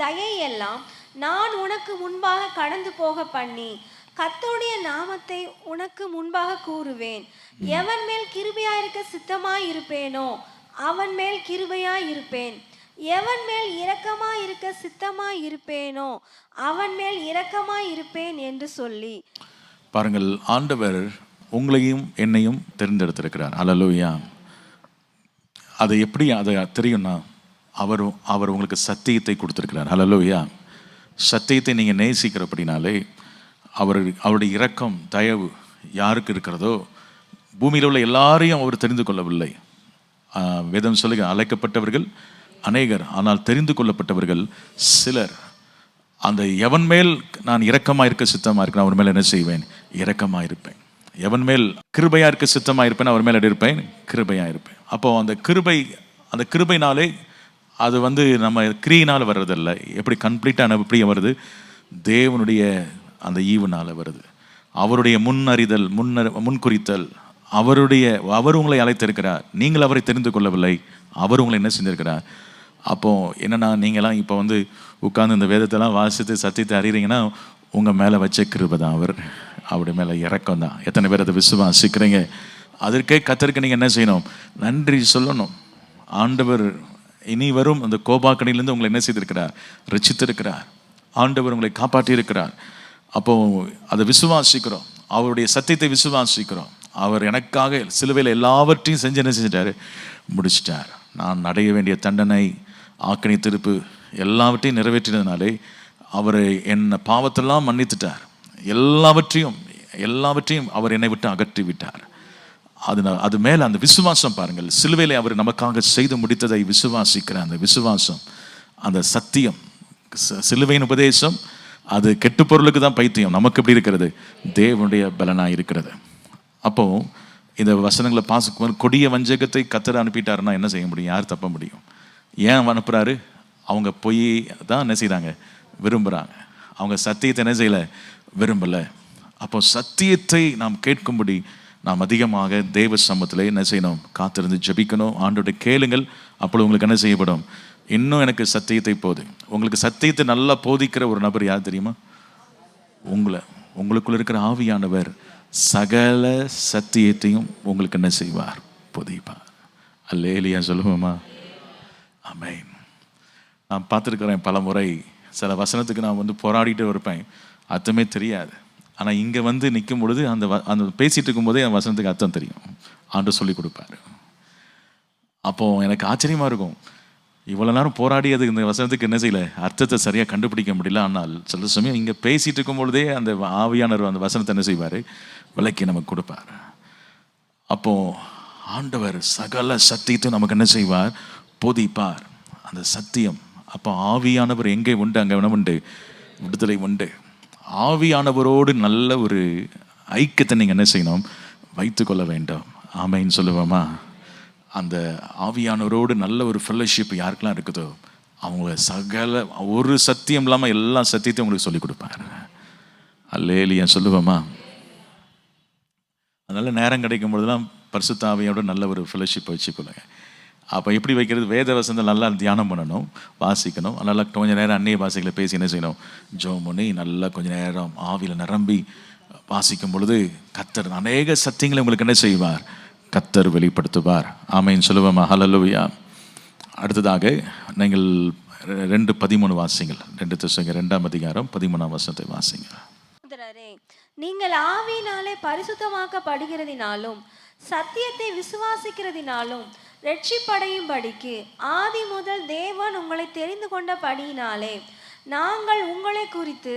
தயை எல்லாம் நான் உனக்கு முன்பாக கடந்து போக பண்ணி கர்த்தருடைய நாமத்தை உனக்கு முன்பாக கூறுவேன். எவன் மேல் கிருபையாயிருக்க சித்தமாய் இருப்பேனோ அவன் மேல் கிருபையாய் இருப்பேன். எவன் மேல் இரக்கமாய் இருக்க சித்தமாய் இருப்பேனோ அவன் மேல் இரக்கமாய் இருப்பேன் என்று சொல்லி. பாருங்கள், ஆண்டவர் உங்களையும் என்னையும் தேர்ந்தெடுத்திருக்கிறார். அல்லேலூயா. அது எப்படி அதை தெரியும்னா, அவர் உங்களுக்கு சத்தியத்தை கொடுத்திருக்கிறார். அல்லேலூயா. சத்தியத்தை நீங்கள் நேசிக்கிறபடினாலே அவருடைய இரக்கம் தயவு யாருக்கு இருக்கிறதோ, பூமியில் உள்ள எல்லாரையும் அவர் தெரிந்து கொள்ளவில்லை. வேதம் சொல்லுங்க, அழைக்கப்பட்டவர்கள் அநேகர், ஆனால் தெரிந்து கொள்ளப்பட்டவர்கள் சிலர். அந்த எவன் மேல் நான் இரக்கமாக இருக்க சித்தமாக இருக்கிறேன் அவர் மேல் என்ன செய்வேன்? இரக்கமாக இருப்பேன். எவன் மேல் கிருபையாக இருக்க சித்தமாக இருப்பேன் அவர் மேல் இருப்பேன், கிருபையாக இருப்பேன். அப்போ அந்த கிருபைனாலே அது நம்ம கிரியினால் வர்றதில்லை. எப்படி கம்ப்ளீட்டாக எப்படி வருது? தேவனுடைய அந்த ஈவுனால் வருது. அவருடைய முன்னறிதல், முன்குறித்தல், அவர் உங்களை அழைத்திருக்கிறார். நீங்கள் அவரை தெரிந்து கொள்ளவில்லை, அவர் உங்களை என்ன செஞ்சிருக்கிறார்? அப்போது என்னென்னா, நீங்களாம் இப்போ உட்கார்ந்து இந்த வேதத்தெல்லாம் வாசித்து சத்தியத்தை அறிகிறீங்கன்னா உங்கள் மேலே வச்ச கிருபை தான். அவருடைய மேலே இறக்கம் தான். எத்தனை பேர் அதை விசுவாசிக்கிறீங்க? அதற்கே கர்த்தருக்கு நீங்கள் என்ன செய்யணும்? நன்றி சொல்லணும். ஆண்டவர் இனி வரும் அந்த கோபாக்கணிலிருந்து உங்களை என்ன செய்திருக்கிறார்? ரட்சித்திருக்கிறார். ஆண்டவர் உங்களை காப்பாற்றி இருக்கிறார். அப்போது அதை விசுவாசிக்கிறோம், அவருடைய சத்தியத்தை விசுவாசிக்கிறோம். அவர் எனக்காக சிலுவையில் எல்லாவற்றையும் செஞ்சு என்ன செஞ்சிட்டாரு? முடிச்சிட்டார். நான் அடைய வேண்டிய தண்டனை, ஆக்கணி திருப்பு எல்லாவற்றையும் நிறைவேற்றினதுனாலே அவர் என்னை பாவத்தெல்லாம் மன்னித்துட்டார். எல்லாவற்றையும் அவர் என்னை விட்டு அகற்றி விட்டார். அது மேலே அந்த விசுவாசம் பாருங்கள். சிலுவையிலே அவர் நமக்காக செய்து முடித்ததை விசுவாசிக்கிற அந்த விசுவாசம், அந்த சத்தியம், சிலுவையின் உபதேசம், அது கெட்டு பொருளுக்கு தான் பைத்தியம். நமக்கு எப்படி இருக்கிறது? தேவனுடைய பலனாக இருக்கிறது. அப்போது இந்த வசனங்களை கொடிய வஞ்சகத்தை கர்த்தர் அனுப்பிட்டாருன்னா என்ன செய்ய முடியும்? யார் தப்ப முடியும்? ஏன் அனுப்புகிறாரு? அவங்க போய் தான் என்ன செய்கிறாங்க? விரும்புகிறாங்க. அவங்க சத்தியத்தை என்ன செய்யலை? விரும்பலை. அப்போ சத்தியத்தை நாம் கேட்கும்படி நாம் அதிகமாக தேவ சமூகத்தில் என்ன செய்யணும்? காத்திருந்து ஜெபிக்கணும். ஆண்டோட கேளுங்கள், அப்பொழுது உங்களுக்கு என்ன செய்யப்படும்? இன்னும் எனக்கு சத்தியத்தை போது. உங்களுக்கு சத்தியத்தை நல்லா போதிக்கிற ஒரு நபர் யார் தெரியுமா? உங்களுக்குள்ள இருக்கிற ஆவியானவர் சகல சத்தியத்தையும் உங்களுக்கு என்ன செய்வார்? போதிப்பார். அல்லேலூயா சொல்லுவோமா? ஆமென். நான் பார்த்துருக்கிறேன் பல முறை. சில வசனத்துக்கு நான் போராடிட்டு இருப்பேன், அர்த்தமே தெரியாது. ஆனால் இங்கே நிற்கும் பொழுது அந்த பேசிகிட்டு இருக்கும்போதே அந்த வசனத்துக்கு அர்த்தம் தெரியும். ஆண்டு சொல்லி கொடுப்பாரு. அப்போது எனக்கு ஆச்சரியமாக இருக்கும், இவ்வளோ நேரம் போராடி அது இந்த வசனத்துக்கு என்ன செய்யலை? அர்த்தத்தை சரியாக கண்டுபிடிக்க முடியல. ஆனால் சில சமயம் இங்கே பேசிகிட்டு இருக்கும் பொழுதே அந்த ஆவியானவர் அந்த வசனத்தை என்ன செய்வார்? விளக்கி நமக்கு கொடுப்பார். அப்போது ஆண்டவர் சகல சத்தியத்தை நமக்கு என்ன செய்வார்? போதிப்பார். அந்த சத்தியம். அப்போ ஆவியானவர் எங்கே உண்டு அங்கே உண்டு, விடுதலை உண்டு. ஆவியானவரோடு நல்ல ஒரு ஐக்கியத்தை நீங்கள் என்ன செய்யணும்? வைத்து கொள்ள வேண்டும். ஆமைன்னு சொல்லுவோமா? அந்த ஆவியானவரோடு நல்ல ஒரு ஃபெல்லோஷிப் யாருக்கெல்லாம் இருக்குதோ அவங்கள சகல ஒரு சத்தியம் இல்லாமல் எல்லா சத்தியத்தையும் உங்களுக்கு சொல்லிக் கொடுப்பார். அல்லேலூயா சொல்லுவோமா? அதனால் நேரம் கிடைக்கும் பொழுதுலாம் பரிசுத்த ஆவியோட நல்ல ஒரு ஃபெல்லோஷிப்பை வச்சுக்கொள்ளுங்க. அப்போ எப்படி வைக்கிறது? வேத வசனத்தை நல்லா தியானம் பண்ணணும், வாசிக்கணும். நல்லா கொஞ்சம் நேரம் அந்நிய பாஷைகளை பேசி என்ன செய்யணும்? ஜெபம் பண்ணி நல்லா கொஞ்சம் நேரம் ஆவியில் நிரம்பி வாசிக்கும் பொழுது கர்த்தர் அநேக சத்தியங்களை உங்களுக்கு என்ன செய்வார்? கர்த்தர் வெளிப்படுத்துவார். ஆமென் சொல்லுவோமா? ஹல்லேலூயா. அடுத்ததாக நீங்கள் 2:13 வாசிங்கள். 2 தெசலோனிக்கேயர் 2:13 வாசிங்க. நீங்கள் ஆவியினாலே பரிசுத்தமாக்கப்படுகிறதினாலும் சத்தியத்தை விசுவாசிக்கிறதினாலும் ரட்சிப்படையும்படிக்கு ஆதி முதல் தேவன் உங்களை தெரிந்து கொண்டபடியினாலே நாங்கள் உங்களை குறித்து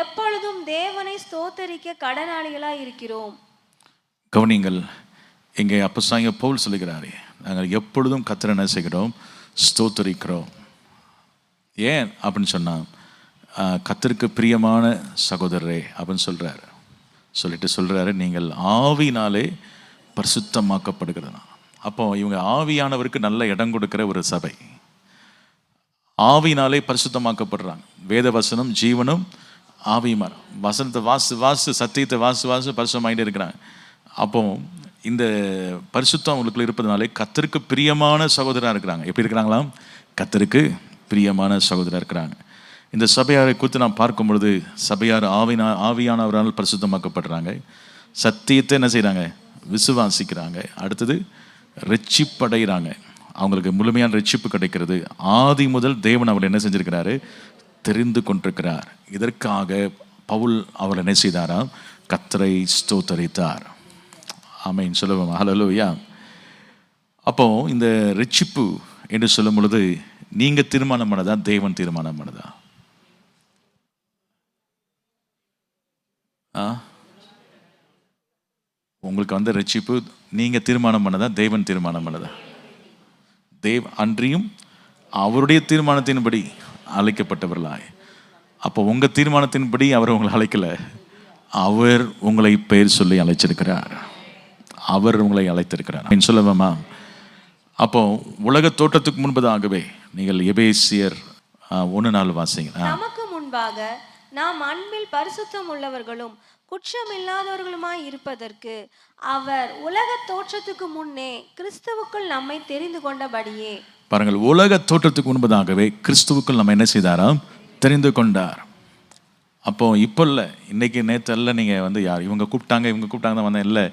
எப்பொழுதும் தேவனை ஸ்தோத்தரிக்க கடனாளிகளாய் இருக்கிறோம். கவனிங்கள், இங்கே அப்போஸ்தலனாகிய பவுல் சொல்லுகிறாரே, நாங்கள் எப்பொழுதும் கர்த்தரை என்ன செய்கிறோம்? ஸ்தோத்தரிக்கிறோம். ஏன் அப்படின்னு சொன்னால், கர்த்தருக்கு பிரியமான சகோதரரே அப்படின்னு சொல்கிறாரு, நீங்கள் ஆவினாலே பரிசுத்தமாக்கப்படுகிறதுனா. அப்போ இவங்க ஆவியானவருக்கு நல்ல இடம் கொடுக்கிற ஒரு சபை. ஆவினாலே பரிசுத்தமாக்கப்படுறாங்க. வேத வசனம் ஜீவனும் ஆவியுமா. வசனத்தை வாசு சத்தியத்தை வாசு பரிசுத்தமாகிட்டே இருக்கிறாங்க. அப்போ இந்த பரிசுத்தம் அவங்களுக்குள்ள இருப்பதனாலே கர்த்தருக்கு பிரியமான சகோதரராக இருக்கிறாங்க. எப்படி இருக்கிறாங்களாம்? கர்த்தருக்கு பிரியமான சகோதரராக இருக்கிறாங்க. இந்த சபையாரை குறித்து நாம் பார்க்கும் பொழுது சபையார் ஆவியானவரால் பரிசுத்தமாக்கப்படுறாங்க. சத்தியத்தை என்ன செய்கிறாங்க? விசுவாசிக்கிறாங்க. அடுத்தது ரட்சிப்படைகிறாங்க. அவங்களுக்கு முழுமையான ரட்சிப்பு கிடைக்கிறது. ஆதி முதல் தேவன் அவர்கள் என்ன செஞ்சிருக்கிறாரு? தெரிந்து கொண்டிருக்கிறார். இதற்காக பவுல் அவர்கள் என்ன செய்தாராம்? கர்த்தரை ஸ்தோத்தரித்தார். ஆமென் சொல்லுவோம். ஹல்லேலூயா. அப்போ இந்த ரட்சிப்பு என்று சொல்லும் பொழுது நீங்க தீர்மானம் பண்ணதா, தேவன் தீர்மானம் பண்ணதா? உங்களுக்கு வந்து ரட்சிப்பு நீங்க தீர்மானம் பண்ணதா, தேவன் தீர்மானம் பண்ணதா? அன்றியும் அவருடைய தீர்மானத்தின்படி அழைக்கப்பட்டவர்களாய். அப்போ உங்க தீர்மானத்தின்படி அவர் உங்களை அழைக்கல, அவர் உங்களை பெயர் சொல்லி அழைச்சிருக்கிறார். அவர் உங்களை அழைத்திருக்கிறார் சொல்லுவேமா? அப்போ உலக தோற்றத்துக்கு முன்பதாகவே நீங்கள் எபேசியர் 1:4 வாசிங்க. நமக்கு முன்பாக நாம் அன்பில் பரிசுத்தம் உள்ளவர்களும் குற்றமில்லாதவர்களுமாய் இருப்பதற்கு அவர் உலக தோற்றத்துக்கு முன்னே கிறிஸ்துவுக்குள் நம்மை தெரிந்து கொண்டபடியே. பாருங்கள், உலக தோற்றத்துக்கு முன்பதாகவே கிறிஸ்துவுக்குள் நம்ம என்ன செய்தாராம்? தெரிந்து கொண்டார். அப்போ இப்போ இல்லை, இன்னைக்கு நேற்று இல்லை, நீங்கள் வந்து யார் இவங்க கூப்பிட்டாங்க தான் வந்தேன் இல்லை.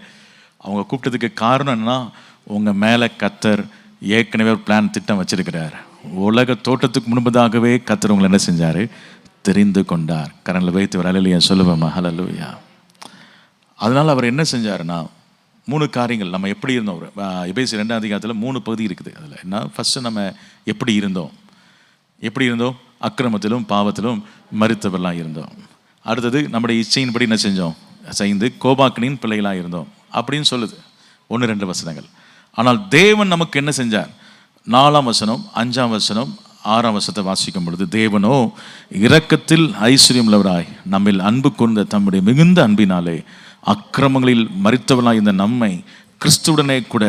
அவங்க கூப்பிட்டதுக்கு காரணம் என்னன்னா, உங்கள் மேலே கர்த்தர் ஏற்கனவே ஒரு பிளான் திட்டம் வச்சிருக்கிறார். உலக தோற்றத்துக்கு முன்பதாகவே கர்த்தர் உங்களை என்ன செஞ்சார்? தெரிந்து கொண்டார். கரண்டில் வைத்து ஒரு ஹல்லேலூயா சொல்லுவேம்மா. ஹல்லேலூயா. அதனால் அவர் என்ன செஞ்சாருன்னா 3 காரியங்கள். நம்ம எப்படி இருந்தோம்? எபேசியர் 2ஆம் அதிகாரத்தில் 3 பகுதி இருக்குது. அதில் என்ன? ஃபஸ்ட்டு நம்ம எப்படி இருந்தோம்? அக்கிரமத்திலும் பாவத்திலும் மரித்தவர்களாக இருந்தோம். அடுத்தது நம்முடைய இச்சையின்படி என்ன செஞ்சோம்? செய்து கோபாக்கினின் பிள்ளைகளாக இருந்தோம் அப்படின்னு சொல்லுது 1-2 வசனங்கள். ஆனால் தேவன் நமக்கு என்ன செஞ்சார்? 4ஆம் வசனம், 5ஆம் வசனம், 6ஆம் வசனத்தை வாசிக்கும் பொழுது, தேவனோ இரக்கத்தில் ஐஸ்வர்யம் உள்ளவராய் நம்மில் அன்பு கூர்ந்த தம்முடைய மிகுந்த அன்பினாலே அக்கிரமங்களில் மரித்தவர்களாய் இந்த நம்மை கிறிஸ்துவுடனே கூட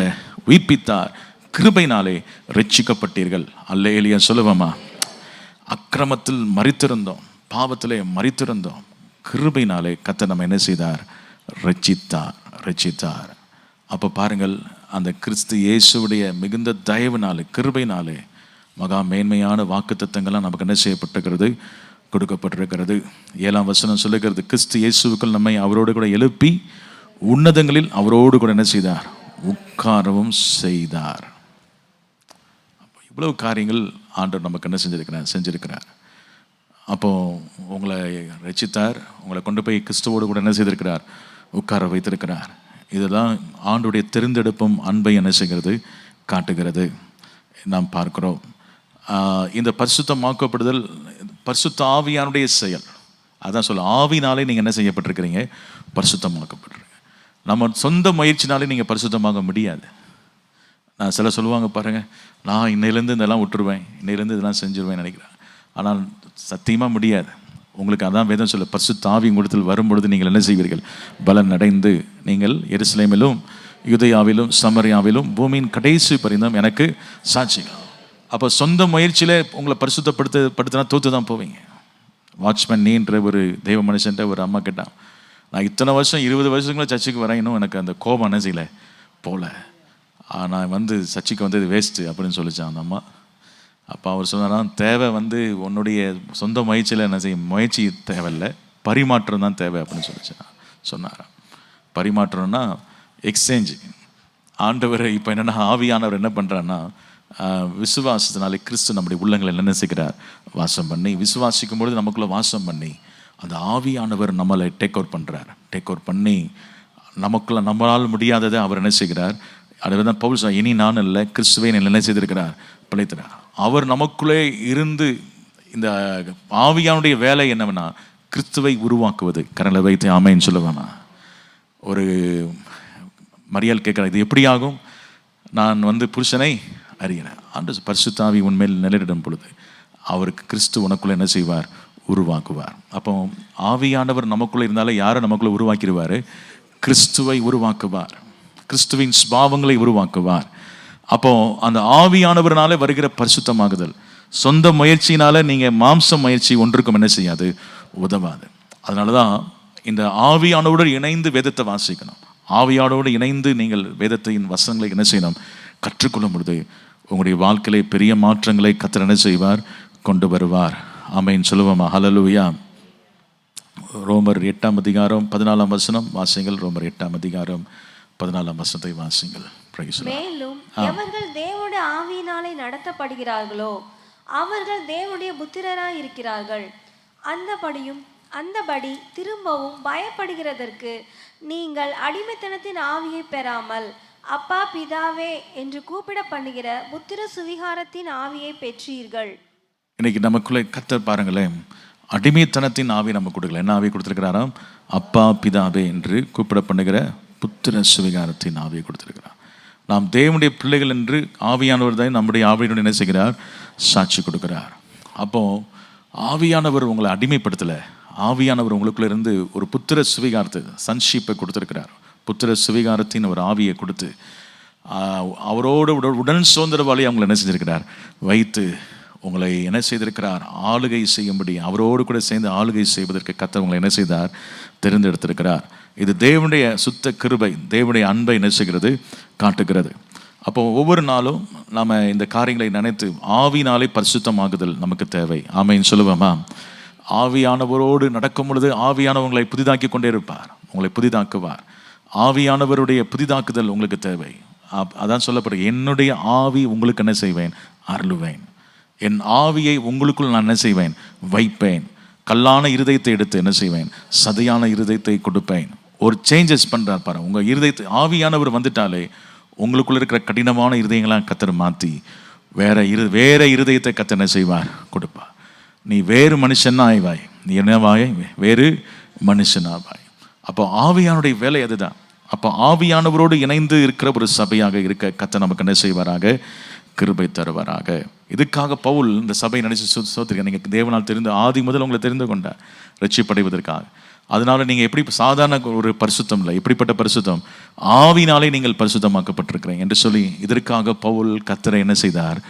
உயிர்ப்பித்தார். கிருபையினாலே ரட்சிக்கப்பட்டீர்கள். அல்லேலூயா சொல்லுவோமா? அக்கிரமத்தில் மரித்திருந்தோம், பாவத்திலே மரித்திருந்தோம். கிருபையினாலே கர்த்தர் நம்ம என்ன செய்தார்? ரட்சித்தார். அப்போ பாருங்கள், அந்த கிறிஸ்து இயேசுவுடைய மிகுந்த தயவுனாலே, கிருபையினாலே மகா மேன்மையான வாக்குத்தத்தங்கள்லாம் நமக்கு என்ன செய்யப்பட்டிருக்கிறது? கொடுக்கப்பட்டிருக்கிறது. 7ஆம் வசனம் சொல்லுகிறது, கிறிஸ்து இயேசுவுக்குள் நம்மை அவரோடு கூட எழுப்பி உன்னதங்களில் அவரோடு கூட என்ன செய்தார்? உட்காரவும் செய்தார். இவ்வளவு காரியங்கள் ஆண்டவர் நமக்கு என்ன செஞ்சிருக்கிறார். அப்போ உங்களை ரட்சித்தார், உங்களை கொண்டு போய் கிறிஸ்துவோடு கூட என்ன செய்திருக்கிறார்? உட்கார வைத்திருக்கிறார். இதெல்லாம் ஆண்டுடைய தெரிந்தெடுப்பும் அன்பை என்ன செய்கிறது? காட்டுகிறது. நாம் பார்க்கிறோம். இந்த பரிசுத்தமாக்கப்படுதல் பரிசுத்த ஆவியானுடைய செயல். அதான் சொல்ல, ஆவினாலே நீங்கள் என்ன செய்யப்பட்டிருக்கிறீங்க? பரிசுத்தமாக்கப்பட்டிருக்கீங்க. நம்ம சொந்த முயற்சினாலே நீங்கள் பரிசுத்தமாக முடியாது. நான் சில சொல்லுவாங்க பாருங்கள், நான் இன்னையிலேருந்து இதெல்லாம் விட்டுருவேன், இன்னையிலேருந்து இதெல்லாம் செஞ்சுருவேன் நினைக்கிறேன். ஆனால் சத்தியமாக முடியாது. உங்களுக்கு அதான் வேதம் சொல்ல, பரிசுத்த ஆவி உங்களிடத்தில் வரும்பொழுது நீங்கள் என்ன செய்வீர்கள்? பலன் அடைந்து நீங்கள் எருசலேமிலும் யூதேயாவிலும் சமரியாவிலும் பூமியின் கடைசி பரிந்தும் எனக்கு சாட்சிகள். அப்போ சொந்த முயற்சியில் உங்களை பரிசுத்தப்படுத்தினா தோற்று தான் போவீங்க. வாட்ச்மேன் நீன்ற ஒரு தெய்வ மனுஷன்ட்ட ஒரு அம்மா கேட்டான், நான் இத்தனை வருஷம் 20 வருஷங்களும் சர்ச்சுக்கு வரேன், இன்னும் எனக்கு அந்த கோபம் என்ன செய்யலை போல, நான் வந்து சர்ச்சுக்கு வந்து இது வேஸ்ட்டு அப்படின்னு சொல்லிச்சான் அந்த அம்மா. அப்போ அவர் சொன்னாராம், தேவை வந்து உன்னுடைய சொந்த முயற்சியில் என்ன செய்ய முயற்சி தேவையில்லை, பரிமாற்றம் தான் தேவை அப்படின்னு சொன்னாராம். பரிமாற்றம்னா எக்ஸ்சேஞ்சு. ஆண்டவர் இப்போ என்னென்னா, ஆவியானவர் என்ன பண்ணுறான்னா, விசுவாசத்தினாலே கிறிஸ்து நம்முடைய உள்ளங்களை என்ன செய்கிறார்? வாசம் பண்ணி, விசுவாசிக்கும் பொழுது நமக்குள்ளே வாசம் பண்ணி அந்த ஆவியானவர் நம்மளை டேக் அவுட் பண்ணி நமக்குள்ள நம்மளால் முடியாததை அவர் என்ன செய்கிறார்? அதுதான் பவுல் சொல்றார், இனி நான் இல்லை, கிறிஸ்துவை என்ன செய்திருக்கிறார்? பிழைத்திறார். அவர் நமக்குள்ளே இருந்து இந்த ஆவியானுடைய வேலை என்னவென்னா கிறிஸ்துவை உருவாக்குவது. கரங்களை வைத்து ஆமென் சொல்லுவேனா? ஒரு மரியாள் கேட்குறேன், இது எப்படி ஆகும்? நான் வந்து புருஷனை அறிகிறேன். ஆண்டு பரிசுத்த ஆவி உண்மையில் நிலையிடும் பொழுது அவருக்கு கிறிஸ்து உனக்குள்ளே என்ன செய்வார்? உருவாக்குவார். அப்போ ஆவியானவர் நமக்குள்ளே இருந்தாலே யாரை நமக்குள்ளே உருவாக்கிடுவார்? கிறிஸ்துவை உருவாக்குவார், கிறிஸ்துவின் ஸ்பாவங்களை உருவாக்குவார். அப்போ அந்த ஆவியானவர்னாலே வருகிற பரிசுத்தமாகுதல் சொந்த முயற்சியினால நீங்கள் மாம்ச முயற்சி ஒன்றுக்கும் என்ன செய்யாது? உதவாது. அதனால தான் இந்த ஆவியானோடு இணைந்து வேதத்தை வாசிக்கணும். ஆவியானோடு இணைந்து நீங்கள் வேதத்தின் வசனங்களை என்ன செய்யணும்? கற்றுக்கொள்ளும் பொழுது உங்களுடைய வாழ்க்கையிலே பெரிய மாற்றங்களை கர்த்தர் என்ன செய்வார்? கொண்டு வருவார். ஆமென் சொல்லுவோமா? ஹல்லேலூயா. ரோமர் 8:14 வாசிங்கள். ரோமர் 8:14 வாசிங்கள். Price the Lord. மேலும் எவர்கள் தேவனுடைய ஆவியினாலே நடத்தப்படுகிறார்களோ அவர்கள் தேவனுடைய புத்திரராய் இருக்கிறார்கள். அந்தபடி திரும்பவும் பயப்படுகிறதற்கு நீங்கள் அடிமைத்தனத்தின் ஆவியை பெறாமல் அப்பா பிதாவே என்று கூப்பிட பண்ணுகிற புத்திர சுவிகாரத்தின் ஆவியை பெற்றீர்கள். இன்னைக்கு நமக்குள்ளே கர்த்தர் பாருங்களேன், அடிமைத்தனத்தின் ஆவி நம்ம கொடுக்கல. என்ன ஆவி கொடுத்துருக்கிறாராம்? அப்பா பிதாவே என்று கூப்பிட பண்ணுகிற புத்திர சுவிகாரத்தின் ஆவியை கொடுத்துருக்கிறார். நாம் தேவனுடைய பிள்ளைகள் என்று ஆவியானவர் தான் நம்முடைய ஆவியுடன் என்ன செய்கிறார்? சாட்சி கொடுக்கிறார். அப்போ ஆவியானவர் உங்களை அடிமைப்படுத்தலை. ஆவியானவர் உங்களுக்குள்ள இருந்து ஒரு புத்திர சுவிகாரத்தை, சன்ஷிப்பை கொடுத்துருக்கிறார். புத்திர சுவிகாரத்தின் ஒரு ஆவியை கொடுத்து அவரோடு உடன் சுதந்திரவாளி அவங்களை என்ன செஞ்சிருக்கிறார்? வைத்து உங்களை என்ன செய்திருக்கிறார்? ஆளுகை செய்யும்படி, அவரோடு கூட சேர்ந்து ஆளுகை செய்வதற்கு கர்த்தர் உங்களை என்ன செய்தார்? தெரிந்தெடுத்திருக்கிறார். இது தேவனுடைய சுத்த கிருபை, தேவனுடைய அன்பை என்ன செய்கிறது? காட்டுகிறது. அப்போ ஒவ்வொரு நாளும் நாம் இந்த காரியங்களை நினைத்து ஆவினாலே பரிசுத்தமாகுதல் நமக்கு தேவை. ஆமென் சொல்லுவோமா? ஆவியானவரோடு நடக்கும் பொழுது ஆவியானவங்களை புதிதாக்கி கொண்டே இருப்பார், உங்களை புதிதாக்குவார். ஆவியானவருடைய புதிதாக்குதல் உங்களுக்கு தேவை. அதான் சொல்லப்படுது, என்னுடைய ஆவி உங்களுக்கு என்ன செய்வேன்? அருளுவேன். என் ஆவியை உங்களுக்குள் நான் என்ன செய்வேன்? வைப்பேன். கல்லான இருதயத்தை எடுத்து என்ன செய்வேன்? சதையான இருதயத்தை கொடுப்பேன். ஒரு சேஞ்சஸ் பண்ணுறார் பாரு. உங்கள் இருதயத்தை ஆவியானவர் வந்துட்டாலே உங்களுக்குள்ள இருக்கிற கடினமான இருதயங்களாம் கர்த்தர் மாற்றி வேற இருதயத்தை கர்த்தர் என்ன செய்வார்? கொடுப்பார். நீ வேறு மனுஷனாவாய். நீ என்னவாய்? வேறு மனுஷனாவாய். அப்போ ஆவியானுடைய வேலை அதுதான். அப்போ ஆவியானவரோடு இணைந்து இருக்கிற ஒரு சபையாக இருக்க கர்த்தர் நமக்கு என்ன செய்வாராக? கிருபை தருவாராக. இதுக்காக பவுல் இந்த சபை நினைச்சு சோத்திருக்க, நீங்கள் தேவனால் தெரிந்து ஆதி முதல் உங்களை தெரிந்து கொண்டார் ரட்சிப்படைவதற்காக. அதனால நீங்கள் எப்படி சாதாரண ஒரு பரிசுத்தம் இல்லை, எப்படிப்பட்ட பரிசுத்தம்? ஆவினாலே நீங்கள் பரிசுத்தமாக்கப்பட்டிருக்கிறீங்க என்று சொல்லி இதற்காக பவுல் கர்த்தரை என்ன செய்தார்?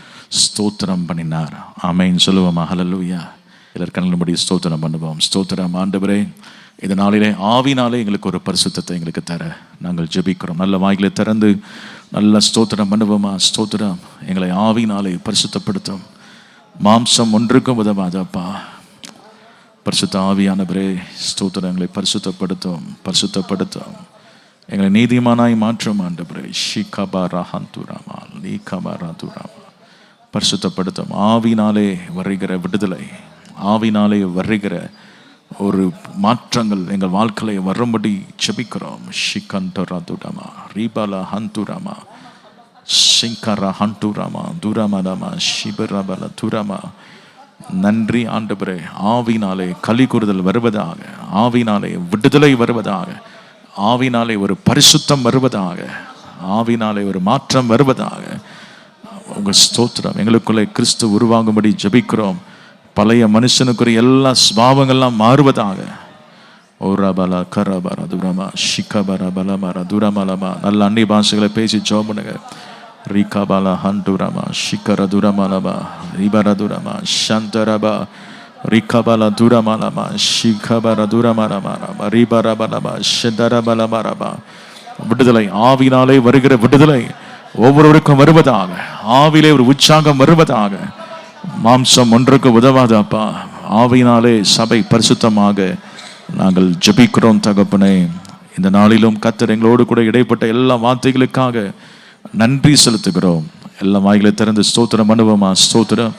ஸ்தோத்திரம் பண்ணினார். ஆமென் சொல்லுவோமா? ஹல்லேலூயா. எல்லாரும் கண்ணும்படி ஸ்தோத்திரம் பண்ணுவோம். ஸ்தோத்திரம் ஆண்டவரே, இந்த நாளிலே ஆவினாலே எங்களுக்கு ஒரு பரிசுத்தத்தை எங்களுக்கு தர நாங்கள் ஜெபிக்கிறோம். நல்ல வாய்களை திறந்து நல்ல ஸ்தோத்திரம் பண்ணுவோமா? ஸ்தோத்திரம். எங்களை ஆவினாலே பரிசுத்தப்படுத்தும். மாம்சம் ஒன்றுக்கும் உதவாதப்பா. பரிசுத்த ஆவியானவரே ஸ்தோத்திரம். எங்களை பரிசுத்தப்படுத்தும். எங்களை நீதிமானாய் மாற்றும் ஆண்டவரே. ஷிகபாரஹந்துராமா லீகபாரதுராமா. பரிசுத்தப்படுத்தும். ஆவினாலே வருகிற விடுதலை, ஆவினாலே வருகிற ஒரு மாற்றங்கள் எங்கள் வாழ்க்கையை வரும்படி ஜெபிக்கிறோம். ஷிகந்தரதுராமா ரீபாலா ஹந்துராமா ஷிங்கரா ஹந்துராமா துராமராமா ஷிபரபல துராமா. நன்றி ஆண்டவரே. ஆவினாலே களி கூறுதல் வருவதாக, ஆவினாலே விடுதலை வருவதாக, ஆவினாலே ஒரு பரிசுத்தம் வருவதாக, ஆவினாலே ஒரு மாற்றம் வருவதாக. உங்கள் ஸ்தோத்திரம். எங்களுக்குள்ளே கிறிஸ்து உருவாகும்படி ஜெபிக்கிறோம். பழைய மனுஷனுக்குரிய எல்லா ஸ்வாவங்கள்லாம் மாறுவதாக. ஓரபல கரபர துரமா ஷிகபர பலமர துரமலமா. நல்ல அந்நிய பாஷைகளை பேசி ஜெபம் பண்ணுங்க. ரிகபல ஹண்டுரமா ஷிகர துரமலமா ரிபர துரமா சந்தரபா ரிகபல துரமலமா ஷிகபர துரமலமா ரிபரபலமா ஷதரபலமரபா. விடுதலை, ஆவினாலே வருகிற விடுதலை ஒவ்வொருவருக்கும் வருவதாக. ஆவிலே ஒரு உற்சாகம் வருவதாக. மாம்சம் ஒன்றுக்கு உதவாதப்பா. ஆவினாலே சபை பரிசுத்தமாக நாங்கள் ஜெபிக்கிறோம் தகப்பனே. இந்த நாளிலும் கர்த்தர் எங்களோடு கூட இடைப்பட்ட எல்லா வார்த்தைகளுக்காக நன்றி செலுத்துகிறோம். எல்லா வாய்களை திறந்து ஸ்தோத்திரம் பண்ணுவோமா? ஸ்தோத்திரம்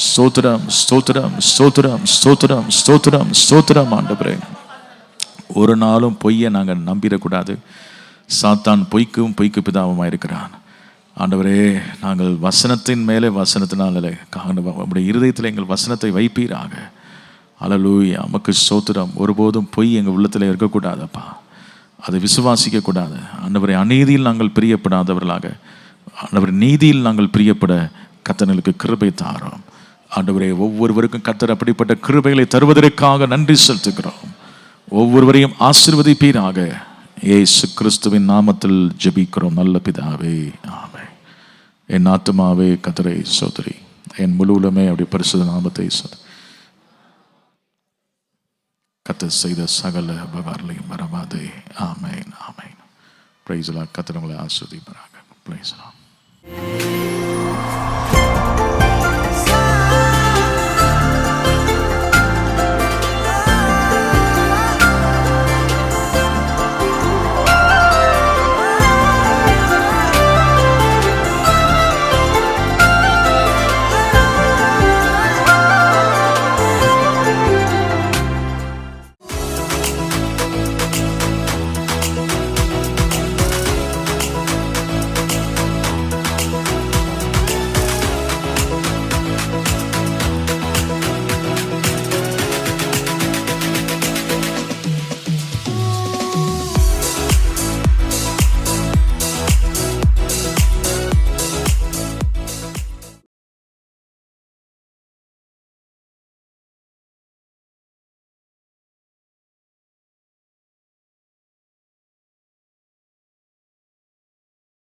ஸ்தோத்திரம் ஸ்தோத்திரம் ஸ்தோத்திரம் ஸ்தோத்திரம் ஸ்தோத்திரம் ஸ்தோத்திரம். ஆண்டவரே, ஒரு நாளும் பொய்யை நாங்கள் நம்பிடக்கூடாது. சாத்தான் பொய்க்கு பிதாவுமாக இருக்கிறான். ஆண்டவரே, நாங்கள் வசனத்தின் மேலே வசனத்தினாலே நம்முடைய இருதயத்தில் எங்கள் வசனத்தை வைப்பீராக. அல்லேலூயா. நமக்கு ஸ்தோத்திரம். ஒருபோதும் பொய் எங்கள் உள்ளத்தில் இருக்கக்கூடாதப்பா. அதை விசுவாசிக்கக்கூடாது. ஆண்டவரே, அநீதியில் நாங்கள் பிரியப்படாதவர்களாக, ஆண்டவரே நீதியில் நாங்கள் பிரியப்பட கர்த்தர்களுக்கு கிருபை தாரோம். ஆண்டவரே, ஒவ்வொருவருக்கும் கர்த்தர் அப்படிப்பட்ட கிருபைகளை தருவதற்காக நன்றி செலுத்துகிறோம். ஒவ்வொருவரையும் ஆசீர்வதிப்பீராக. இயேசு கிறிஸ்துவின் நாமத்தில் ஜெபிக்கிறோம் நல்ல பிதாவே, ஆமென். என் ஆத்துமாவே கர்த்தரை ஸ்தோத்திரி, என் முழு உள்ளமே அப்படி பரிசுத்த நாமத்தை ஸ்தோத்திரி. கர்த்தர் செய்த சகல உபகாரங்களையும் மறவாதே. ஆமென், ஆமென். Praise the Lord. கர்த்தர் உங்களை ஆசீர்வதிப்பாராக. Praise the Lord.